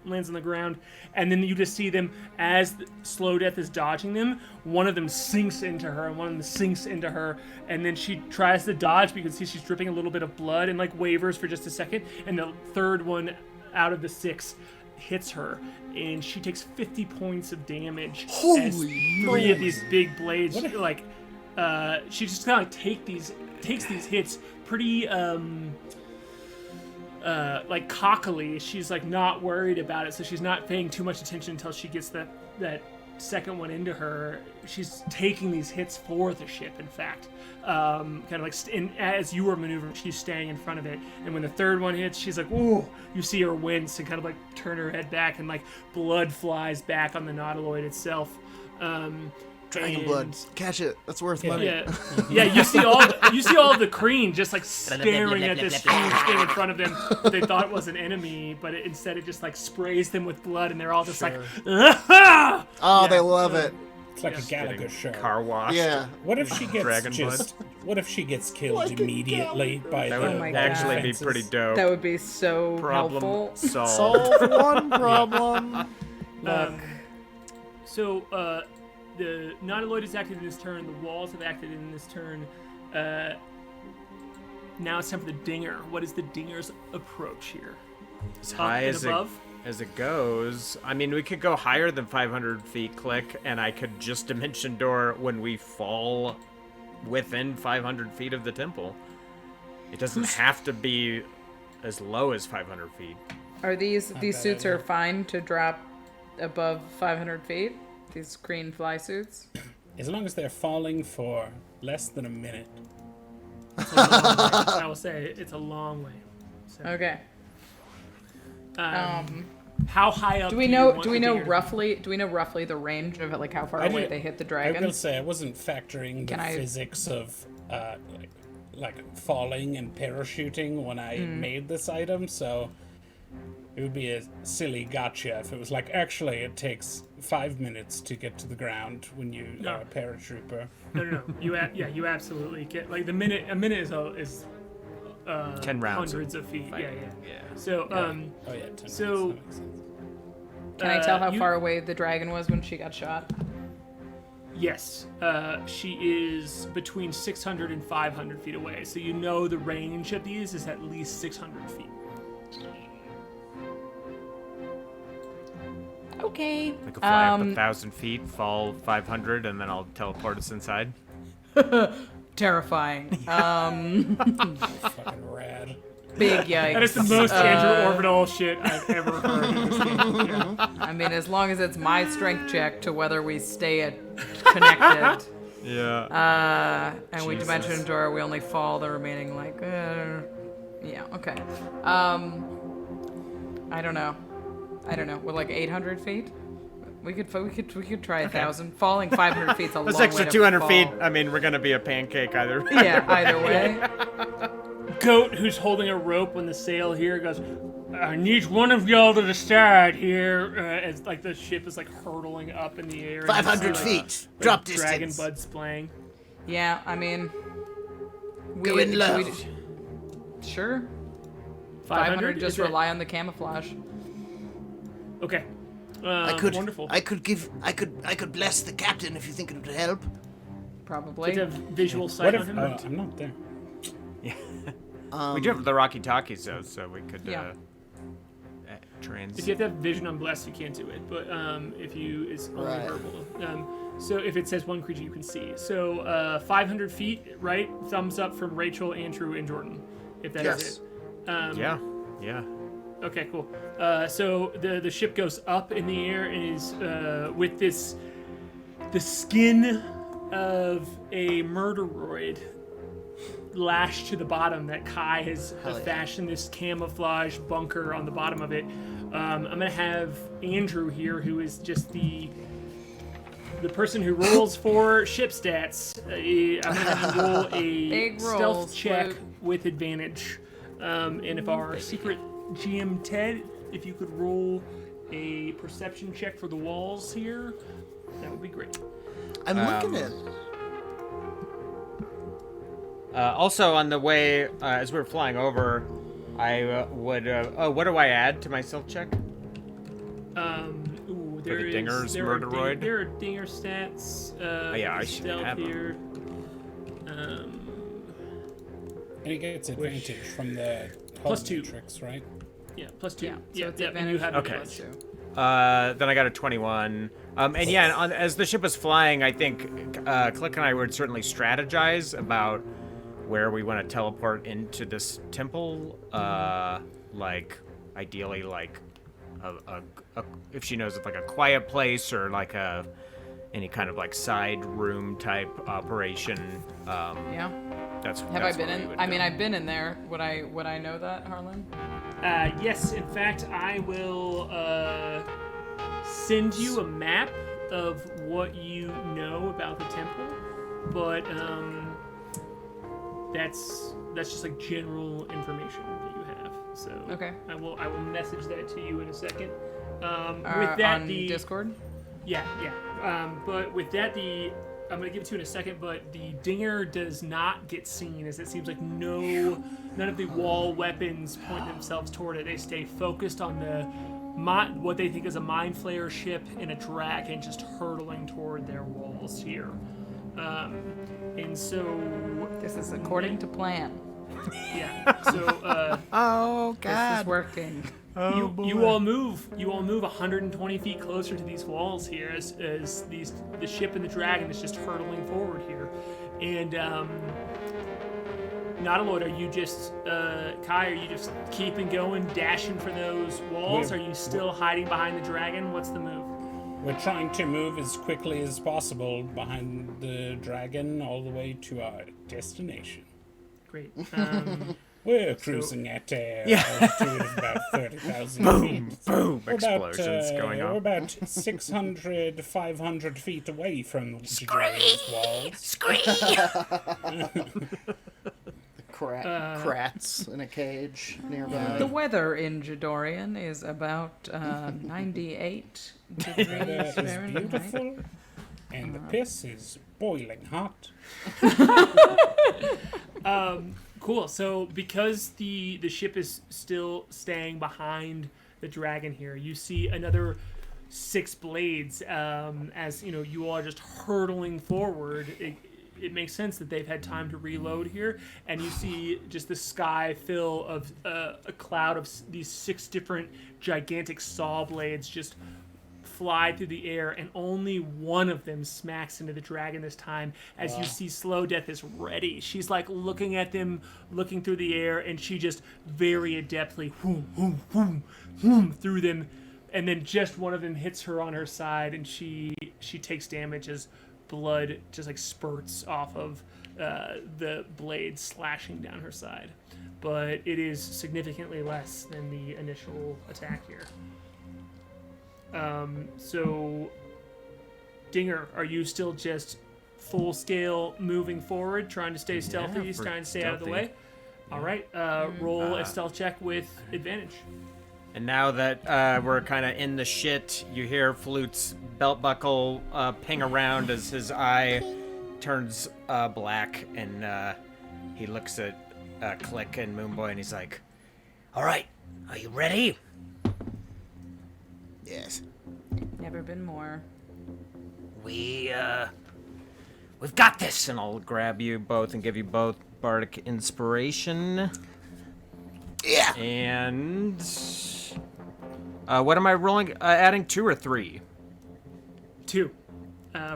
Speaker 5: lands on the ground, and then you just see them as Slow Death is dodging them. One of them sinks into her, and one of them sinks into her, and then she tries to dodge, but you can see she's dripping a little bit of blood and wavers for just a second, and the third one out of the 6 hits her, and she takes 50 points of damage.
Speaker 6: Holy
Speaker 5: as 3 of these big blades, she just kind of takes these hits pretty cockily. She's not worried about it, so she's not paying too much attention until she gets that second one into her. She's taking these hits for the ship, in fact. As you were maneuvering, she's staying in front of it, and when the third one hits, she's like, ooh, you see her wince and kind of turn her head back, and blood flies back on the nautiloid itself.
Speaker 6: Dragon blood, catch it. That's worth money.
Speaker 5: Yeah. You see all of the Kreen just staring at this huge thing in front of them that they thought was an enemy, but instead it just sprays them with blood, and they're all just ah!
Speaker 6: Oh, they love it.
Speaker 2: It's like a Gallagher show.
Speaker 4: Car wash.
Speaker 6: Yeah.
Speaker 2: What if she gets
Speaker 4: Dragon blood?
Speaker 2: What if she gets killed immediately by
Speaker 4: that
Speaker 2: the
Speaker 4: would actually be pretty dope.
Speaker 3: That would be so helpful.
Speaker 6: Solve one problem.
Speaker 3: Look.
Speaker 5: So, the nautiloid is active in this turn. The walls have acted in this turn. Now it's time for the dinger. What is the dinger's approach here?
Speaker 4: As high as it goes. I mean, we could go higher than 500 feet, Klik, and I could just dimension door when we fall within 500 feet of the temple. It doesn't have to be as low as 500 feet.
Speaker 3: Are these suits are fine to drop above 500 feet? These green fly suits?
Speaker 2: As long as they're falling for less than a minute.
Speaker 5: It's a long way. I will say it's a long way. So,
Speaker 3: okay.
Speaker 5: How high up?
Speaker 3: Do we know roughly the range of it, how far away they hit the dragon?
Speaker 2: I will say I wasn't factoring the physics of falling and parachuting when I made this item, so It would be a silly gotcha if it was like, actually, it takes 5 minutes to get to the ground when you are a paratrooper.
Speaker 5: No. You absolutely get a minute is
Speaker 4: 10 rounds.
Speaker 5: Hundreds of feet. Yeah.
Speaker 4: Yeah.
Speaker 5: So
Speaker 2: 10
Speaker 5: so
Speaker 2: minutes, that makes sense.
Speaker 3: Can I tell how far away the dragon was when she got shot?
Speaker 5: Yes, she is between 600 and 500 feet away. So you know the range of these is at least 600 feet.
Speaker 3: Okay.
Speaker 4: I could fly up 1,000 feet, fall 500, and then I'll teleport us inside.
Speaker 3: Terrifying.
Speaker 2: Fucking rad.
Speaker 3: Big yikes.
Speaker 5: That is the most Andrew Ovredahl shit I've ever heard in this game. Yeah.
Speaker 3: I mean, as long as it's my strength check to whether we stay connected.
Speaker 4: Yeah.
Speaker 3: And we dimension door, we only fall the remaining yeah, okay. I don't know. With like 800 feet? We could try 1,000. Falling 500 feet's a long way
Speaker 4: That's extra
Speaker 3: to
Speaker 4: 200
Speaker 3: fall.
Speaker 4: feet. I mean, we're gonna be a pancake either.
Speaker 3: Yeah, either way.
Speaker 5: Goat, who's holding a rope on the sail here, goes, I need one of y'all to the side here. As like the ship is like hurtling up in the air.
Speaker 6: 500 feet. Drop
Speaker 5: Dragon
Speaker 6: distance.
Speaker 5: buds playing.
Speaker 3: Yeah, I mean...
Speaker 6: Go in low.
Speaker 3: Sure.
Speaker 5: 500?
Speaker 3: Just
Speaker 5: Is it-
Speaker 3: rely on the camouflage.
Speaker 5: Okay. Wonderful.
Speaker 6: I could bless the captain if you think it would help.
Speaker 3: Probably.
Speaker 5: Did you have visual
Speaker 2: What
Speaker 5: sight
Speaker 2: if
Speaker 5: on him?
Speaker 2: I'm not there?
Speaker 4: We do have the Rocky Talkies though, so we could
Speaker 3: Yeah.
Speaker 4: trans.
Speaker 5: If you have to have vision on bless, you can't do it. But if you, it's only
Speaker 6: Right.
Speaker 5: verbal. So if it says one creature you can see. So 500 feet, right? Thumbs up from Rachel, Andrew, and Jordan. If that is
Speaker 6: Yes.
Speaker 5: it.
Speaker 4: Yeah.
Speaker 5: Okay, cool. So the ship goes up in the air and is with the skin of a murderoid lashed to the bottom that K.A.I has fashioned this camouflage bunker on the bottom of it. I'm gonna have Andrew here, who is just the person who rolls for ship stats. I'm gonna have him roll a
Speaker 3: Big
Speaker 5: stealth
Speaker 3: rolls,
Speaker 5: check
Speaker 3: Flute.
Speaker 5: with advantage. And if our secret GM Ted, if you could roll a perception check for the walls here, that would be great.
Speaker 6: I'm looking at.
Speaker 4: Also, on the way, as we were flying over, I would. What do I add to my stealth check?
Speaker 5: There
Speaker 4: the dingers,
Speaker 5: there are
Speaker 4: murderoid?
Speaker 5: there are dinger stats.
Speaker 4: Yeah, I
Speaker 5: for
Speaker 4: should
Speaker 5: stealth
Speaker 4: have 'em.
Speaker 5: here.
Speaker 2: And he gets advantage from the
Speaker 5: Plus 2.
Speaker 2: tricks, right?
Speaker 5: Yeah, plus 2.
Speaker 3: Yeah, so
Speaker 5: yeah,
Speaker 3: it's
Speaker 5: yeah, and you
Speaker 3: advantage.
Speaker 5: have
Speaker 4: Okay.
Speaker 5: plus 2.
Speaker 4: Then I got a 21. And yeah, as the ship was flying, I think Klik and I would certainly strategize about where we want to teleport into this temple. Like, ideally, like a if she knows of like a quiet place or like any kind of like side room type operation.
Speaker 3: Yeah.
Speaker 4: That's
Speaker 3: Have I been in? I mean, I've been in there. Would I know that, Harlan?
Speaker 5: Yes, in fact, I will send you a map of what you know about the temple, but that's just like general information that you have. So
Speaker 3: Okay.
Speaker 5: I will message that to you in a second. With that,
Speaker 3: on
Speaker 5: the
Speaker 3: Discord.
Speaker 5: yeah. But with that, I'm gonna give it to you in a second, but the dinger does not get seen, as it seems like none of the wall weapons point themselves toward it. They stay focused on what they think is a mind flayer ship and a dragon just hurtling toward their walls here. And so
Speaker 3: This is according to plan.
Speaker 5: yeah, so
Speaker 4: Oh
Speaker 3: This is working.
Speaker 5: you all move 120 feet closer to these walls here as the ship and the dragon is just hurtling forward here. And Nautiloid, are you just K.A.I, are you just keeping going, dashing for those walls? Are you still hiding behind the dragon? What's the move?
Speaker 2: We're trying to move as quickly as possible behind the dragon all the way to our destination.
Speaker 5: Great.
Speaker 2: We're cruising at altitude of about 30,000 feet.
Speaker 4: Boom!
Speaker 2: We're about,
Speaker 4: Explosions going
Speaker 2: We're
Speaker 4: on.
Speaker 2: about 600, 500 feet away from the dragon's walls.
Speaker 6: Krats in a cage nearby.
Speaker 3: The weather in Jadorian is about 98 degrees
Speaker 2: That is
Speaker 3: Fahrenheit.
Speaker 2: beautiful, and the piss is boiling hot.
Speaker 5: Cool. So because the ship is still staying behind the dragon here, you see another 6 blades. As you know, you all are just hurtling forward. It makes sense that they've had time to reload here, and you see just the sky fill of a cloud of these 6 different gigantic saw blades just fly through the air, and only one of them smacks into the dragon this time. As you see, Slow Death is ready. She's like looking at them, looking through the air, and she just very adeptly through them, and then just one of them hits her on her side, and she takes damage as blood just like spurts off of the blade slashing down her side. But it is significantly less than the initial attack here. So, Dinger, are you still just full scale moving forward, trying to stay stealthy, trying to stay out of the way? All right, roll a stealth check with advantage.
Speaker 4: And now that we're kind of in the shit, you hear Flute's belt buckle ping around as his eye turns black, and he looks at Klik and Moonboy, and he's like, "All right, are you ready?"
Speaker 6: Yes.
Speaker 3: Never been more.
Speaker 4: We've got this, and I'll grab you both and give you both bardic inspiration.
Speaker 6: Yeah.
Speaker 4: And what am I rolling? Adding 2 or 3?
Speaker 5: 2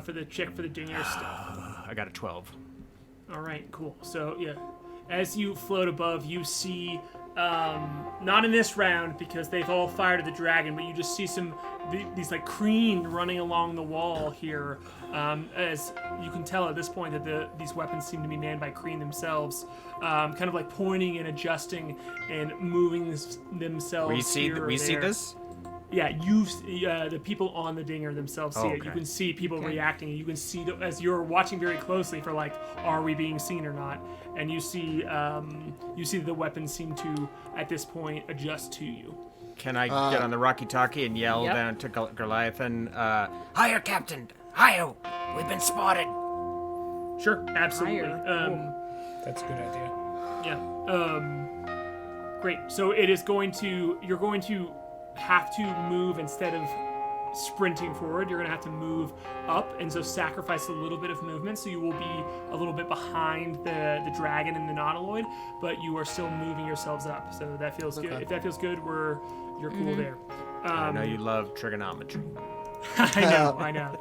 Speaker 5: for the check for the Dinger stuff.
Speaker 4: I got a 12.
Speaker 5: All right, cool. So yeah, as you float above, you see. Not in this round because they've all fired at the dragon, but you just see these like Kreen running along the wall here. As you can tell at this point that these weapons seem to be manned by Kreen themselves, kind of like pointing and adjusting and moving themselves.
Speaker 4: We see this?
Speaker 5: Yeah, the people on the Dinger themselves see it. You can see people reacting. You can see as you're watching very closely for like, are we being seen or not? And you see the weapons seem to at this point adjust to you.
Speaker 4: Can I get on the walkie-talkie and yell down to Goliathan? Higher, Captain! Higher! We've been spotted!
Speaker 5: Sure, absolutely.
Speaker 2: That's a good idea.
Speaker 5: Yeah. Great. So it is you're going to have to move instead of sprinting forward. You're going to have to move up, and so sacrifice a little bit of movement, so you will be a little bit behind the dragon and the nautiloid, but you are still moving yourselves up, so that feels good. If that feels good, you're cool there.
Speaker 4: I know you love trigonometry.
Speaker 5: I know.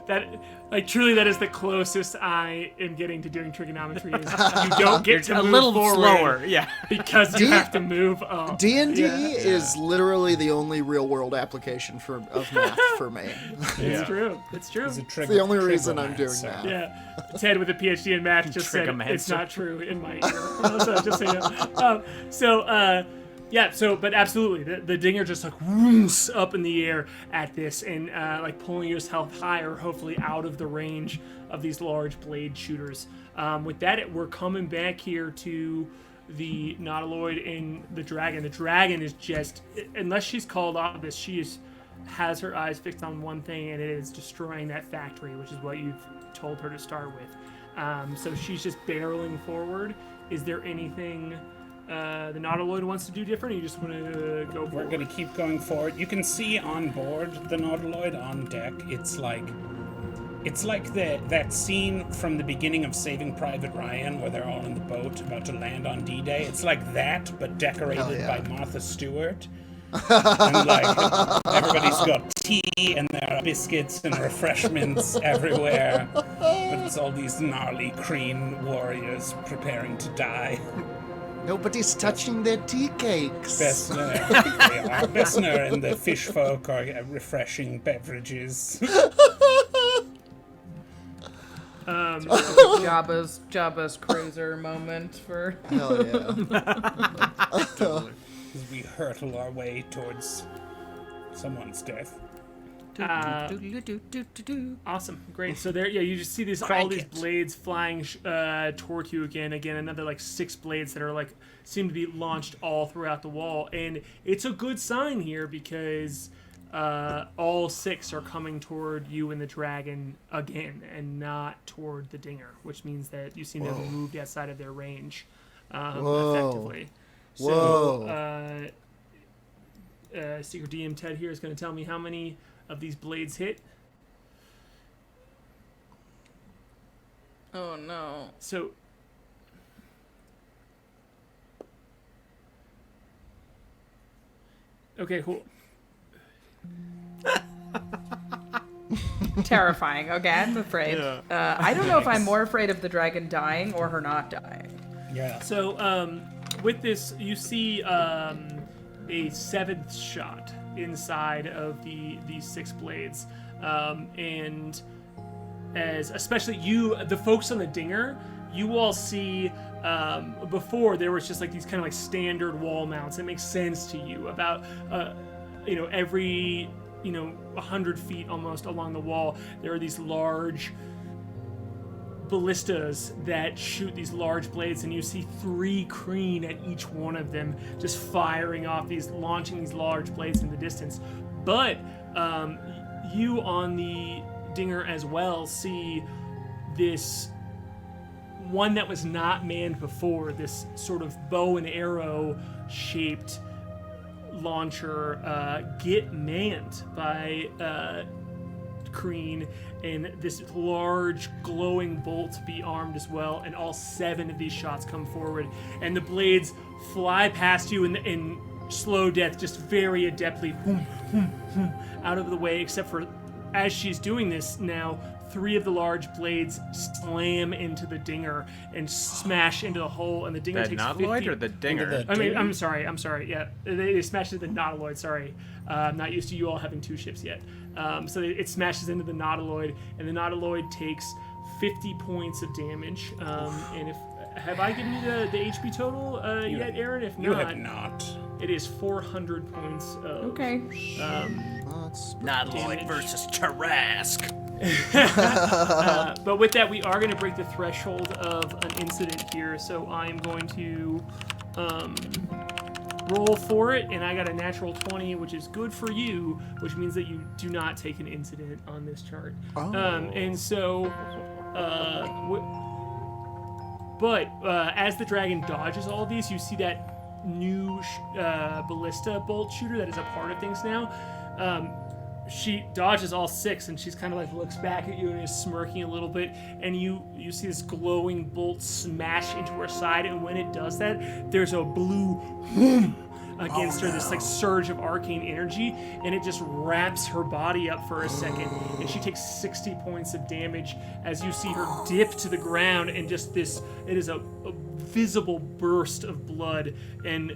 Speaker 5: That, like, truly, that is the closest I am getting to doing trigonometry. Is you don't get to
Speaker 4: a
Speaker 5: move
Speaker 4: little
Speaker 5: forward
Speaker 4: slower, yeah,
Speaker 5: because you have to move up.
Speaker 6: D&D is literally the only real-world application of math for me.
Speaker 5: It's true. It's true.
Speaker 6: It's the only reason I'm doing that.
Speaker 5: Yeah, Ted with a PhD in math just said it's not true in my ear. So just so you know. But absolutely, the Dinger just like whoops up in the air at this, and like pulling yourself higher, hopefully out of the range of these large blade shooters. With that, we're coming back here to the nautiloid and the dragon. The dragon is just, unless she's called off of this, has her eyes fixed on one thing, and it is destroying that factory, which is what you've told her to start with. So she's just barreling forward. Is there anything the nautiloid wants to do different, or you just want to go forward?
Speaker 2: We're going to keep going forward. You can see on board the nautiloid on deck, it's like that scene from the beginning of Saving Private Ryan where they're all in the boat about to land on D-Day. It's like that, but decorated by Martha Stewart. And like everybody's got tea and there are biscuits and refreshments everywhere, but it's all these gnarly Kreen warriors preparing to die.
Speaker 6: Nobody's touching their tea cakes.
Speaker 2: Bessner and the fish folk are refreshing beverages.
Speaker 3: Jabba's cruiser moment for.
Speaker 6: Hell yeah.
Speaker 2: As we hurtle our way towards someone's death.
Speaker 5: Awesome, great. So there, you just see all these blades flying toward you again. Another like 6 blades that are like seem to be launched all throughout the wall, and it's a good sign here because all 6 are coming toward you and the dragon again, and not toward the dinger, which means that you seem to have moved outside of their range effectively. So, Secret DM Ted here is going to tell me how many of these blades hit.
Speaker 3: Oh no.
Speaker 5: So okay, cool.
Speaker 3: Terrifying. Okay, I'm afraid.
Speaker 5: Yeah.
Speaker 3: I don't know if I'm more afraid of the dragon dying or her not dying.
Speaker 2: Yeah.
Speaker 5: So with this, you see a 7th shot inside of these 6 blades, and as especially you, the folks on the dinger, you all see before there was just like these kind of like standard wall mounts. It makes sense to you about every 100 feet almost along the wall there are these large ballistas that shoot these large blades, and you see 3 Kreen at each one of them, just firing off launching these large blades in the distance. But you on the dinger as well see this one that was not manned before, this sort of bow and arrow shaped launcher get manned by Kreen, and this large glowing bolt be armed as well, and all 7 of these shots come forward, and the blades fly past you in slow death, just very adeptly out of the way, except for as she's doing this now, 3 of the large blades slam into the dinger and smash into the hole, and the dinger takes 50... The nautiloid or
Speaker 4: the dinger?
Speaker 5: I'm sorry, yeah. They smashed into the nautiloid, sorry. I'm not used to you all having 2 ships yet. So it smashes into the nautiloid, and the nautiloid takes 50 points of damage. And have I given you the HP total yet, Aaron? If not...
Speaker 2: You have not.
Speaker 5: It is 400 points of...
Speaker 3: Okay.
Speaker 1: Nautiloid versus Tarask.
Speaker 5: But with that, we are going to break the threshold of an incident here, so I'm going to roll for it, and I got a natural 20, which is good for you, which means that you do not take an incident on this chart. And so, as the dragon dodges all of these, you see that new ballista bolt shooter that is a part of things now. She dodges all 6, and she's kind of like looks back at you and is smirking a little bit, and you see this glowing bolt smash into her side, and when it does that, there's a blue whoom against her, this like surge of arcane energy, and it just wraps her body up for a second, and she takes 60 points of damage as you see her dip to the ground, and just this, it is a visible burst of blood, and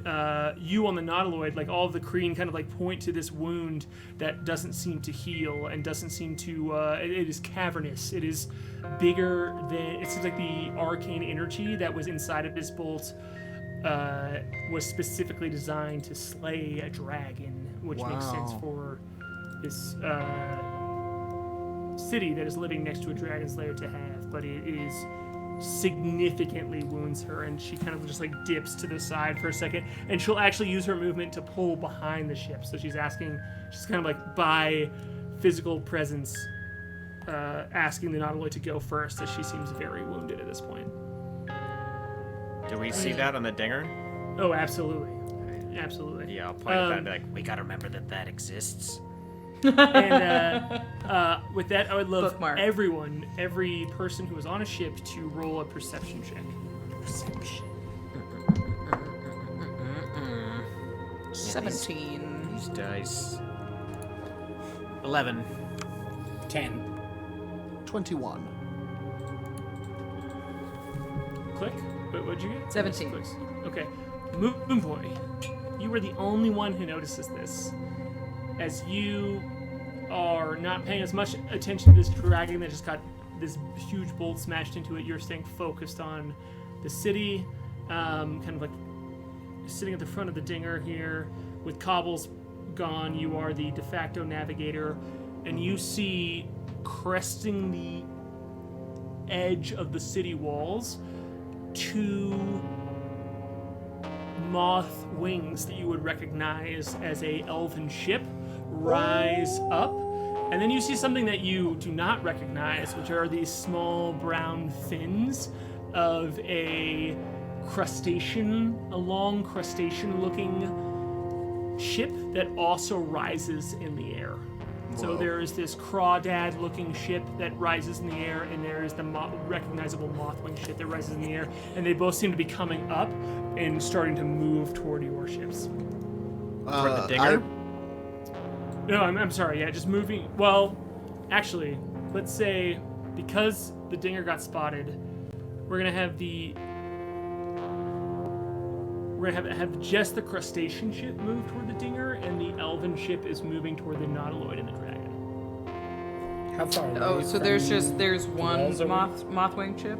Speaker 5: you on the nautiloid, like all of the Kreen, kind of like point to this wound that doesn't seem to heal and doesn't seem to it is cavernous. It is bigger than, it seems like the arcane energy that was inside of this bolt was specifically designed to slay a dragon, which makes sense for this city that is living next to a dragon's lair to have, but it is significantly wounds her, and she kind of just like dips to the side for a second, and she'll actually use her movement to pull behind the ship. So she's kind of like by physical presence asking the nautiloid to go first, as she seems very wounded at this point.
Speaker 4: Do we see that on the dinger?
Speaker 5: Oh, absolutely.
Speaker 4: Yeah, I'll point at that and be like, we gotta remember that exists.
Speaker 5: And with that, I would love
Speaker 3: Bookmark.
Speaker 5: every person who is on a ship to roll a perception check.
Speaker 1: Perception.
Speaker 3: 17.
Speaker 4: These dice. 11.
Speaker 2: 10.
Speaker 6: 21.
Speaker 5: Click. What'd you get?
Speaker 3: 17.
Speaker 5: Clicks. Okay. Moonboy, you were the only one who notices this, as you are not paying as much attention to this dragon that just got this huge bolt smashed into it. You're staying focused on the city, kind of like sitting at the front of the dinger here. With cobbles gone, you are the de facto navigator. and you see cresting the edge of the city walls 2 moth wings that you would recognize as a elven ship rise up, and then you see something that you do not recognize, which are these small brown fins of a long crustacean looking ship that also rises in the air. So there is this crawdad looking ship that rises in the air, and there is the recognizable mothwing ship that rises in the air, and they both seem to be coming up and starting to move toward your ships.
Speaker 4: Toward the dinger?
Speaker 5: No, I'm sorry, yeah, just moving. Well, actually, let's say because the dinger got spotted, we're gonna have have just the crustacean ship move toward the dinger, and the elven ship is moving toward the nautiloid and the dragon.
Speaker 2: How far away?
Speaker 3: Oh, so there's one
Speaker 2: walls are we?
Speaker 3: mothwing ship?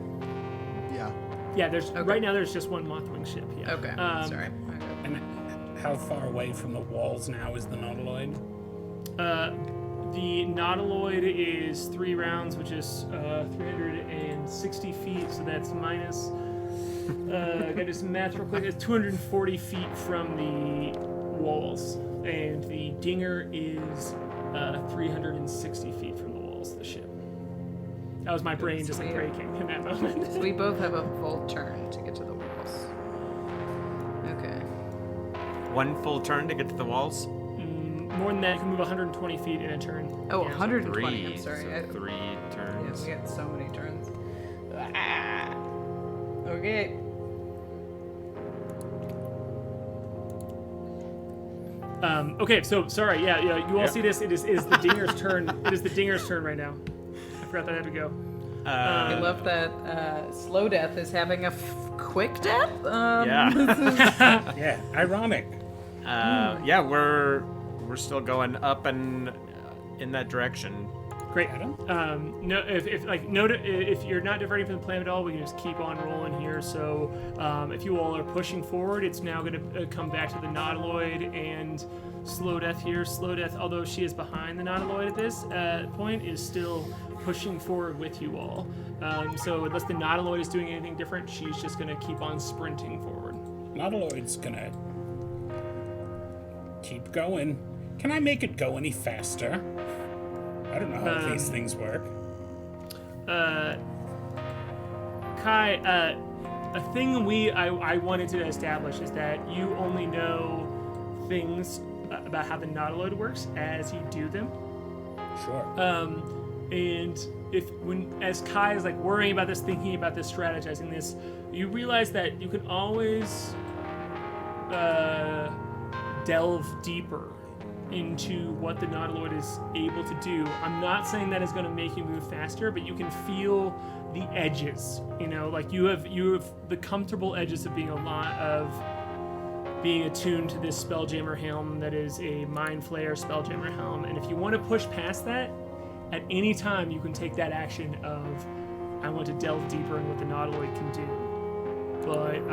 Speaker 5: Yeah, right now there's just one mothwing ship. Yeah.
Speaker 3: Okay. Sorry. Okay.
Speaker 2: And how far away from the walls now is the nautiloid?
Speaker 5: The nautiloid is 3 rounds, which is 360 feet, so that's minus. I got this math real quick. It's 240 feet from the walls, and the dinger is 360 feet from the walls of the ship. That was my brain just like breaking in that moment.
Speaker 3: So we both have a full turn to get to the walls. Okay.
Speaker 4: 1 full turn to get to the walls?
Speaker 5: More than that, you can move 120 feet in a turn.
Speaker 3: Oh,
Speaker 5: Yeah.
Speaker 3: 120. I'm sorry.
Speaker 4: So 3 turns.
Speaker 3: Yeah, we got so many turns. Okay.
Speaker 5: Okay, so sorry. Yeah. You all see this? It is the dinger's turn. It is the dinger's turn right now. I forgot that I had to go.
Speaker 3: I love that Slow Death is having a quick death.
Speaker 2: Yeah, ironic.
Speaker 4: Yeah, we're still going up and in that direction.
Speaker 5: Great. No, if you're not diverting from the plan at all, we can just keep on rolling here. So if you all are pushing forward, it's now going to come back to the nautiloid and Slow Death here. Slow Death, although she is behind the nautiloid at this point, is still pushing forward with you all. So unless the nautiloid is doing anything different, she's just going to keep on sprinting forward.
Speaker 2: Nautiloid's gonna keep going. Can I make it go any faster? I don't know how these things work.
Speaker 5: Kai, a thing I wanted to establish is that you only know things about how the nautiloid works as you do them.
Speaker 2: Sure.
Speaker 5: And as Kai is like worrying about this, thinking about this, strategizing this, you realize that you can always delve deeper into what the nautiloid is able to do. I'm not saying that is going to make you move faster, but you can feel the edges. Like you have the comfortable edges of being attuned to this Spelljammer helm that is a Mind Flayer Spelljammer helm. And if you want to push past that, at any time you can take that action of, I want to delve deeper in what the nautiloid can do. But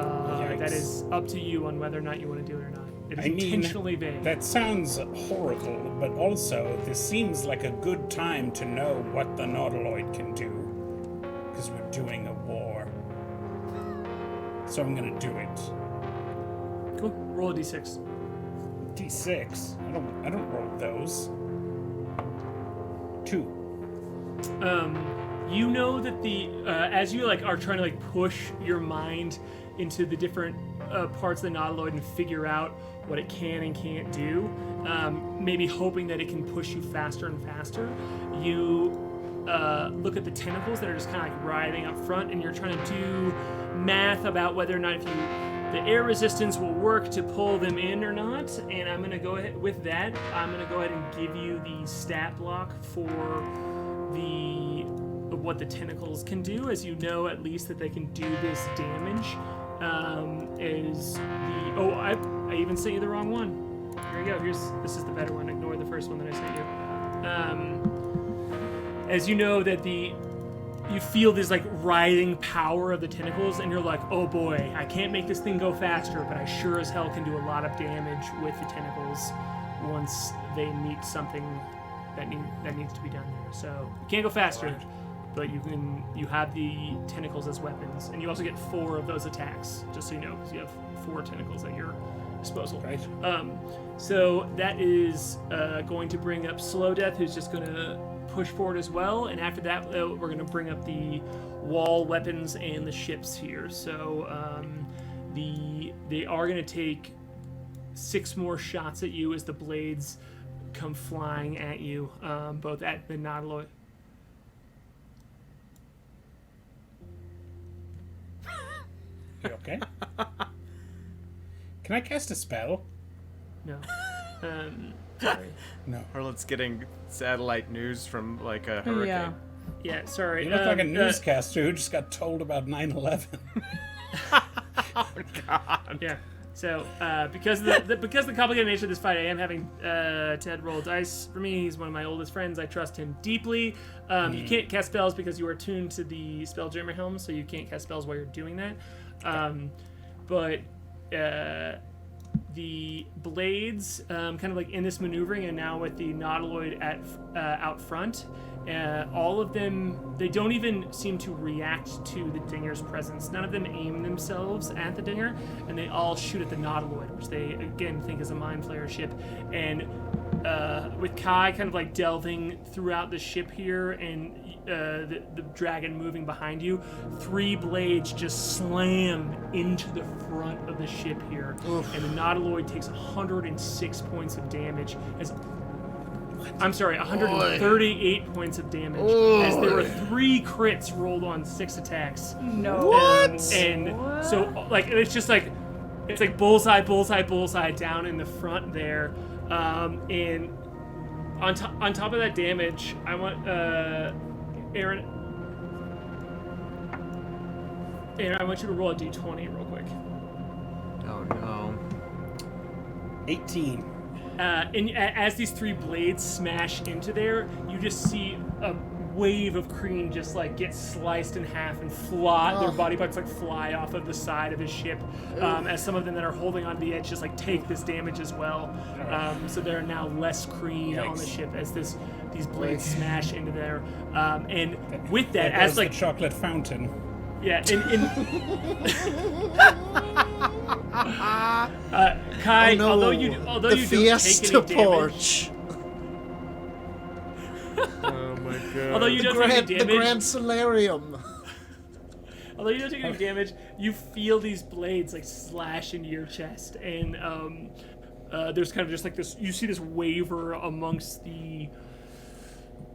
Speaker 5: that is up to you on whether or not you want to do it or not. It is intentionally vague.
Speaker 2: That sounds horrible, but also this seems like a good time to know what the nautiloid can do, because we're doing a war. So I'm gonna do it.
Speaker 5: Cool. Roll a d6.
Speaker 2: D6. I don't roll those. 2.
Speaker 5: You know that as you are trying to push your mind into the different parts of the nautiloid and figure out what it can and can't do, maybe hoping that it can push you faster and faster, you look at the tentacles that are just kind of writhing up front, and you're trying to do math about whether or not the air resistance will work to pull them in or not. And I'm going to go ahead with that. I'm going to go ahead and give you the stat block for what the tentacles can do, as you know at least that they can do this damage. I even sent you the wrong one. Here you go. This is the better one. Ignore the first one that I sent you. As you know that you feel this writhing power of the tentacles, and you're like, oh boy, I can't make this thing go faster, but I sure as hell can do a lot of damage with the tentacles once they meet something that needs to be done there. So you can't go faster, but you have the tentacles as weapons, and you also get 4 of those attacks, just so you know, because you have 4 tentacles at your disposal.
Speaker 2: Right.
Speaker 5: So that is going to bring up Slow Death, who's just going to push forward as well, and after that we're going to bring up the wall weapons and the ships here. So they are going to take 6 more shots at you as the blades come flying at you, both at the Nautiloid.
Speaker 2: You okay? Can I cast a spell?
Speaker 5: No. Sorry.
Speaker 2: No.
Speaker 4: Harlan's getting satellite news from like a hurricane.
Speaker 3: Yeah.
Speaker 5: Yeah, sorry.
Speaker 2: You look like a newscaster who just got told about 9/11.
Speaker 4: Oh God.
Speaker 5: Yeah. So, because the complicated nature of this fight, I am having Ted roll dice for me. He's one of my oldest friends. I trust him deeply. You can't cast spells because you are tuned to the Spelljammer helm, so you can't cast spells while you're doing that. But the blades, kind of like in this maneuvering, and now with the Nautiloid out front, all of them, they don't even seem to react to the Dinger's presence. None of them aim themselves at the Dinger, and they all shoot at the Nautiloid, which they again think is a Mind Flayer ship. And with K.A.I kind of like delving throughout the ship here, and the dragon moving behind you, 3 blades just slam into the front of the ship here. Oof. And the Nautiloid takes 106 points of damage as 138 points of damage, as there were 3 crits rolled on 6 attacks.
Speaker 3: No.
Speaker 5: What? And so, like, it's just like, it's like bullseye, bullseye, bullseye down in the front there. And on top of that damage, I want Aaron, I want you to roll a d20 real quick.
Speaker 4: Oh no.
Speaker 2: 18.
Speaker 5: And as these 3 blades smash into there, you just see a wave of Kreen just like get sliced in half and fly. Their body parts like fly off of the side of his ship, as some of them that are holding on the edge just like take this damage as well. So there are now less Kreen on the ship as these blades smash into there. And with that, as like
Speaker 2: the chocolate fountain.
Speaker 5: Yeah, K.A.I, although you don't take any damage.
Speaker 4: Oh my God.
Speaker 5: Although you don't take any damage.
Speaker 6: The Grand Solarium.
Speaker 5: Although you don't take any damage, you feel these blades like slash into your chest, and there's kind of just like this. You see this waver amongst the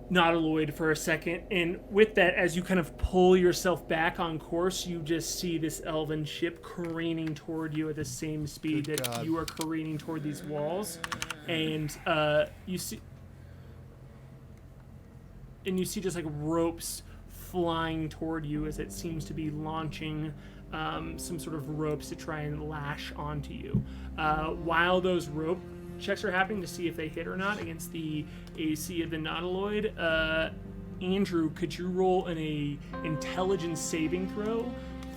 Speaker 5: Nautiloid for a second, and with that, as you kind of pull yourself back on course, you just see this elven ship careening toward you at the same speed that you are careening toward these walls, and you see just like ropes flying toward you as it seems to be launching some sort of ropes to try and lash onto you. While those rope checks are happening to see if they hit or not against the AC of the Nautiloid, Andrew, could you roll an intelligence saving throw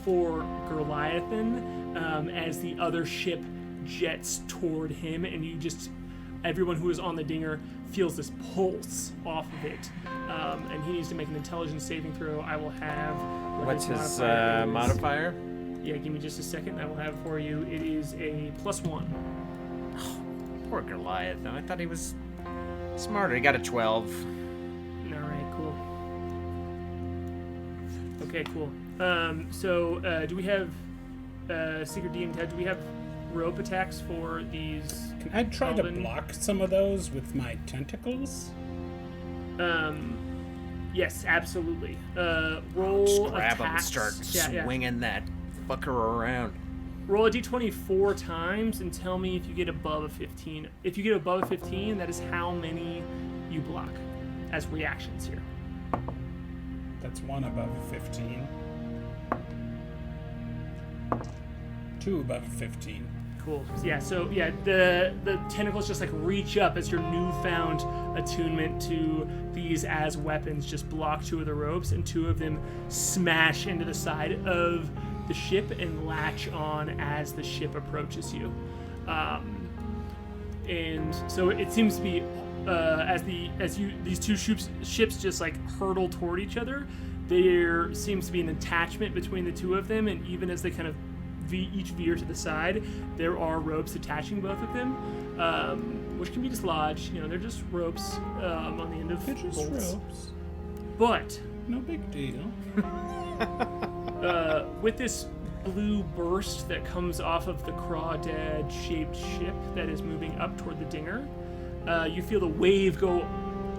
Speaker 5: for Goliathan as the other ship jets toward him, and everyone who is on the Dinger feels this pulse off of it, and he needs to make an intelligence saving throw. I will have
Speaker 4: what's his modifier?
Speaker 5: Yeah, give me just a second. I will have for you. It is a +1.
Speaker 4: Poor Goliath, though. I thought he was smarter. He got a 12.
Speaker 5: All right, cool. Okay, cool. So do we have Secret DM Ted? Do we have rope attacks for these?
Speaker 2: Can I try to block some of those with my tentacles?
Speaker 5: Yes, absolutely. Roll
Speaker 4: just grab
Speaker 5: attacks.
Speaker 4: him and start swinging that fucker around.
Speaker 5: Roll a d20 4 times and tell me if you get above a 15. If you get above a 15, that is how many you block as reactions here.
Speaker 2: That's 1 above a 15. 2 above a 15.
Speaker 5: Cool. So the tentacles just like reach up as your newfound attunement to these as weapons just block 2 of the ropes, and 2 of them smash into the side of the ship and latch on as the ship approaches you. And so it seems to be these two ships just like hurtle toward each other, there seems to be an attachment between the two of them, and even as they kind of each veer to the side, there are ropes attaching both of them, which can be dislodged. You know, they're just ropes on the end of bolts.
Speaker 2: Ropes.
Speaker 5: But
Speaker 2: No big deal.
Speaker 5: with this blue burst that comes off of the crawdad-shaped ship that is moving up toward the dinger, you feel the wave go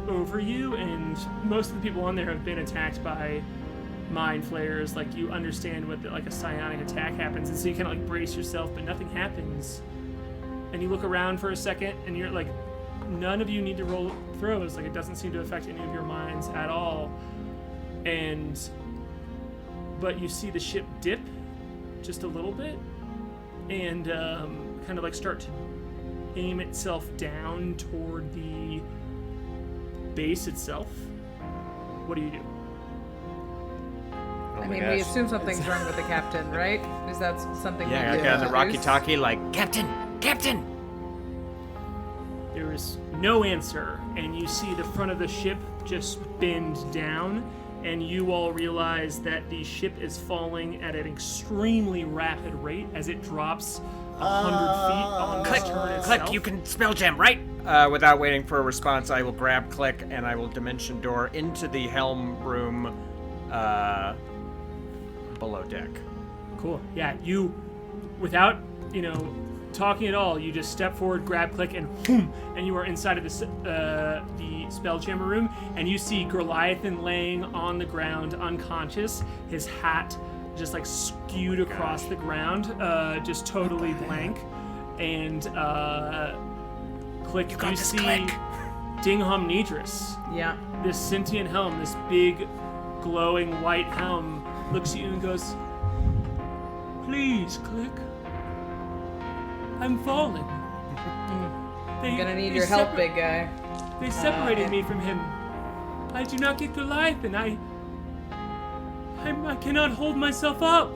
Speaker 5: over you, and most of the people on there have been attacked by mind flayers. Like, you understand what like a psionic attack happens, and so you kind of like brace yourself, but nothing happens. And you look around for a second, and you're like, none of you need to roll throws. Like, it doesn't seem to affect any of your minds at all. But you see the ship dip just a little bit, and kind of like start to aim itself down toward the base itself. What do you do?
Speaker 3: I mean, we assume something's wrong with the captain, right? Is that something?
Speaker 4: Yeah, I got the Rocky Talkie like, Captain!
Speaker 5: There is no answer, and you see the front of the ship just bend down, and you all realize that the ship is falling at an extremely rapid rate as it drops 100 feet on the turn itself.
Speaker 4: Klik, you can spell jam, right? Without waiting for a response, I will grab Klik and I will dimension door into the helm room below deck.
Speaker 5: Cool. Yeah, you, without, talking at all, you just step forward, grab Klik, and boom, and you are inside of the Spelljammer room, and you see Goliathan laying on the ground, unconscious, his hat just like skewed across the ground, just totally blank. And Klik, you see Dingham Nidris.
Speaker 3: Yeah.
Speaker 5: This sentient helm, this big, glowing white helm, looks at you and goes, "Please, Klik. I'm falling.
Speaker 3: I'm gonna need your help, big guy."
Speaker 5: They separated me from him. I do not get Goliathan. I cannot hold myself up.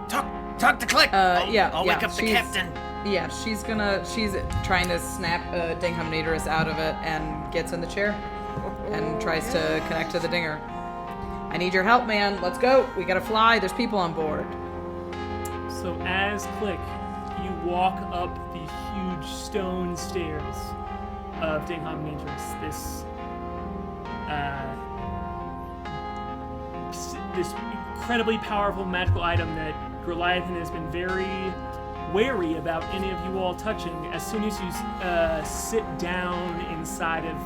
Speaker 4: Talk to Klik. I'll wake up the captain.
Speaker 3: Yeah, she's trying to snap Dingham Nidris out of it and gets in the chair and tries to connect to the dinger. "I need your help, man. Let's go. We gotta fly. There's people on board."
Speaker 5: So as Klik, you walk up the huge stone stairs of Dingham Nidris, this incredibly powerful magical item that Goliathan has been very wary about any of you all touching. As soon as you sit down inside of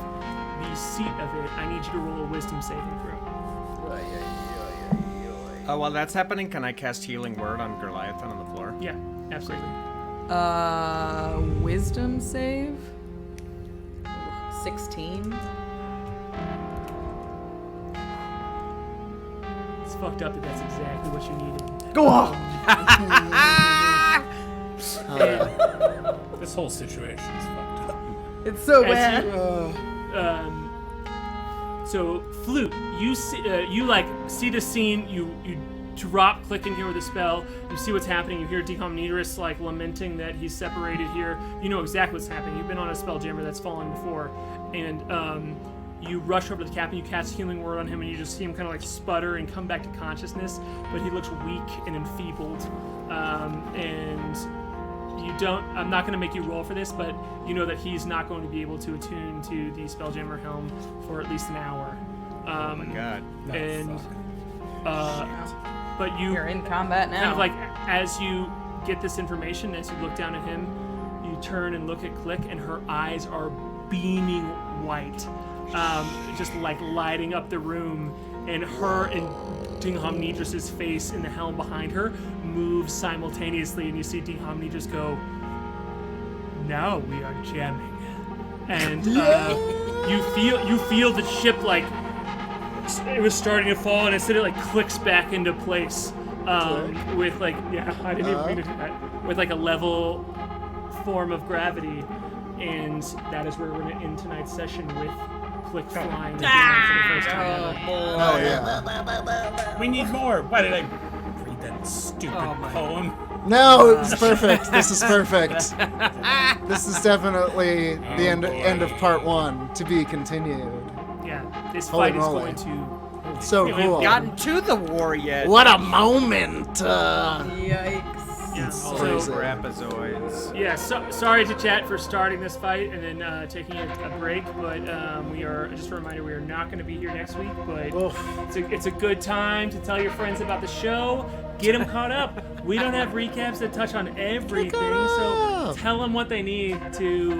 Speaker 5: the seat of it, I need you to roll a wisdom saving throw.
Speaker 4: Oh, while that's happening, can I cast Healing Word on Goliathan on the floor?
Speaker 5: Yeah, absolutely.
Speaker 3: Wisdom save? 16?
Speaker 5: It's fucked up that that's exactly what you needed.
Speaker 3: Go on!
Speaker 2: This whole situation is fucked up.
Speaker 3: It's so bad.
Speaker 5: So Flute, you see the scene. You drop Klik in here with a spell. You see what's happening. You hear Dingham Nidris like lamenting that he's separated here. You know exactly what's happening. You've been on a Spelljammer that's fallen before, and you rush over to the captain. You cast Healing Word on him, and you just see him kind of like sputter and come back to consciousness. But he looks weak and enfeebled, and you don't. I'm not going to make you roll for this, but you know that he's not going to be able to attune to the Spelljammer helm for at least an hour.
Speaker 4: Oh my god!
Speaker 5: And but
Speaker 3: You're in combat now.
Speaker 5: kind of like as you get this information, as you look down at him, you turn and look at Klik, and her eyes are beaming white, just like lighting up the room. And her and Dingham Nidris' face in the helm behind her moves simultaneously, and you see Dingham Nidris go, "Now we are jamming." And you feel the ship like it was starting to fall, and instead it like clicks back into place with like I didn't even mean to do that, with like a level form of gravity. And that is where we're going to end tonight's session with Klik flying down for the first time ever.
Speaker 6: Oh, yeah.
Speaker 2: We need more. Why did I read that stupid poem?
Speaker 6: No, it's perfect. This is perfect. This is definitely the end of part 1. To be continued.
Speaker 5: Yeah, this
Speaker 6: Holy
Speaker 5: fight is
Speaker 6: moly.
Speaker 5: going to.
Speaker 6: So
Speaker 5: We
Speaker 6: cool.
Speaker 5: haven't
Speaker 4: Gotten to the war yet.
Speaker 6: What a moment!
Speaker 3: Yikes.
Speaker 5: Yeah,
Speaker 4: All
Speaker 5: so,
Speaker 4: over episodes.
Speaker 5: yeah, sorry to chat for starting this fight and then taking a break, but we are, just a reminder, we are not going to be here next week, but it's a good time to tell your friends about the show, get them caught up. We don't have recaps that touch on everything, so tell them what they need to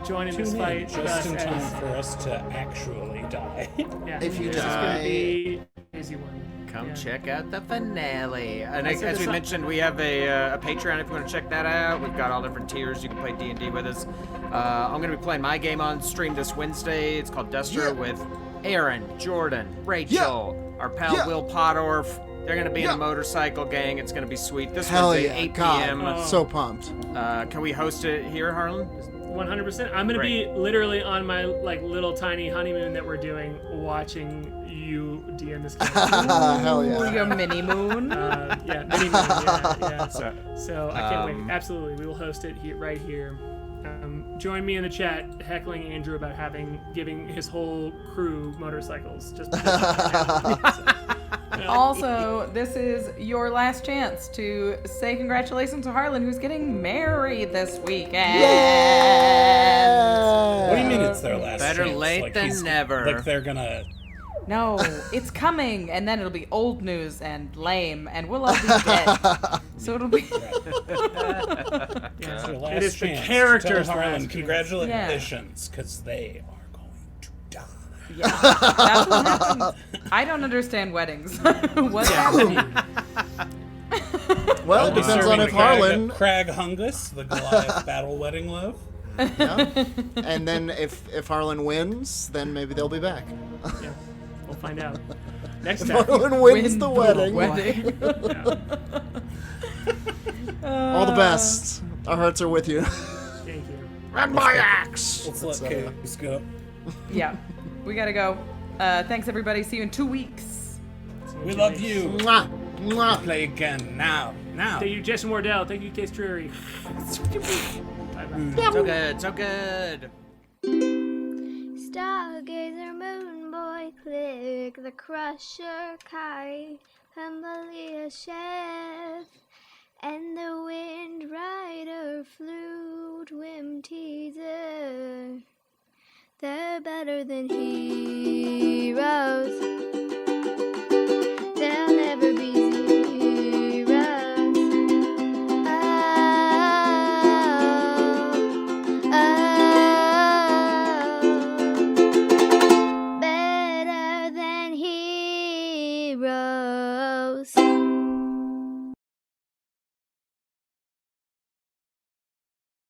Speaker 5: join in this fight.
Speaker 2: Just in time for us to actually die.
Speaker 5: Yeah,
Speaker 6: If you
Speaker 5: this is going
Speaker 6: die-
Speaker 5: to be an easy one.
Speaker 4: Come
Speaker 5: Yeah.
Speaker 4: check out the finale. And
Speaker 5: I said
Speaker 4: as we
Speaker 5: this-
Speaker 4: mentioned, we have a Patreon if you want to check that out. We've got all different tiers. You can play D&D with us. I'm going to be playing my game on stream this Wednesday. It's called Duster with Aaron, Jordan, Rachel, our pal Will Pottorf. They're going to be in a motorcycle gang. It's going to be sweet. This
Speaker 6: Hell
Speaker 4: Wednesday,
Speaker 6: yeah.
Speaker 4: 8
Speaker 6: God,
Speaker 4: p.m.
Speaker 6: so pumped.
Speaker 4: Can we host it here, Harlan?
Speaker 5: 100%. I'm gonna be literally on my little tiny honeymoon that we're doing, watching you DM this game.
Speaker 6: Hell
Speaker 3: Ooh,
Speaker 6: yeah.
Speaker 3: your mini moon.
Speaker 5: Yeah, mini moon, yeah. So I can't wait. Absolutely, we will host it right here. Join me in the chat heckling Andrew about giving his whole crew motorcycles. Just
Speaker 3: Also, this is your last chance to say congratulations to Harlan, who's getting married this weekend.
Speaker 2: What do you mean it's their last
Speaker 4: Better
Speaker 2: chance?
Speaker 4: late than never.
Speaker 2: Like they're gonna...
Speaker 3: No, it's coming, and then it'll be old news and lame, and we'll all be dead. So it'll be.
Speaker 2: It's your last
Speaker 5: It is the
Speaker 2: chance.
Speaker 5: character's
Speaker 2: Tell Harlan,
Speaker 5: last chance.
Speaker 2: congratulations, because they are going to die.
Speaker 3: Yeah, that's what happened. I don't understand weddings. What's happening?
Speaker 6: Well, it
Speaker 2: Be
Speaker 6: depends on
Speaker 2: serving
Speaker 6: if Harlan.
Speaker 2: Crag Hungus, the Goliath battle wedding love.
Speaker 6: Yeah. And then if Harlan wins, then maybe they'll be back.
Speaker 5: Yeah, we'll find out next
Speaker 6: If
Speaker 5: time.
Speaker 6: Harlan wins the wedding. All the best. Our hearts are with you.
Speaker 5: Thank you.
Speaker 6: And my axe.
Speaker 2: Let's let K.A.I go.
Speaker 3: Yeah, we gotta go. Thanks, everybody. See you in 2 weeks.
Speaker 2: We love you.
Speaker 6: Mwah. Mwah.
Speaker 2: Play again now.
Speaker 5: Thank you, Jason Wardell. Thank you, Case Drury. Bye-bye.
Speaker 4: So good, so good.
Speaker 7: Stargazer, Moonboy, Klik, the Crusher, K.A.I, Humbly Chef, and the Windrider, Flute, Whimteaser. They're better than heroes. They'll never be zeros. Better than heroes.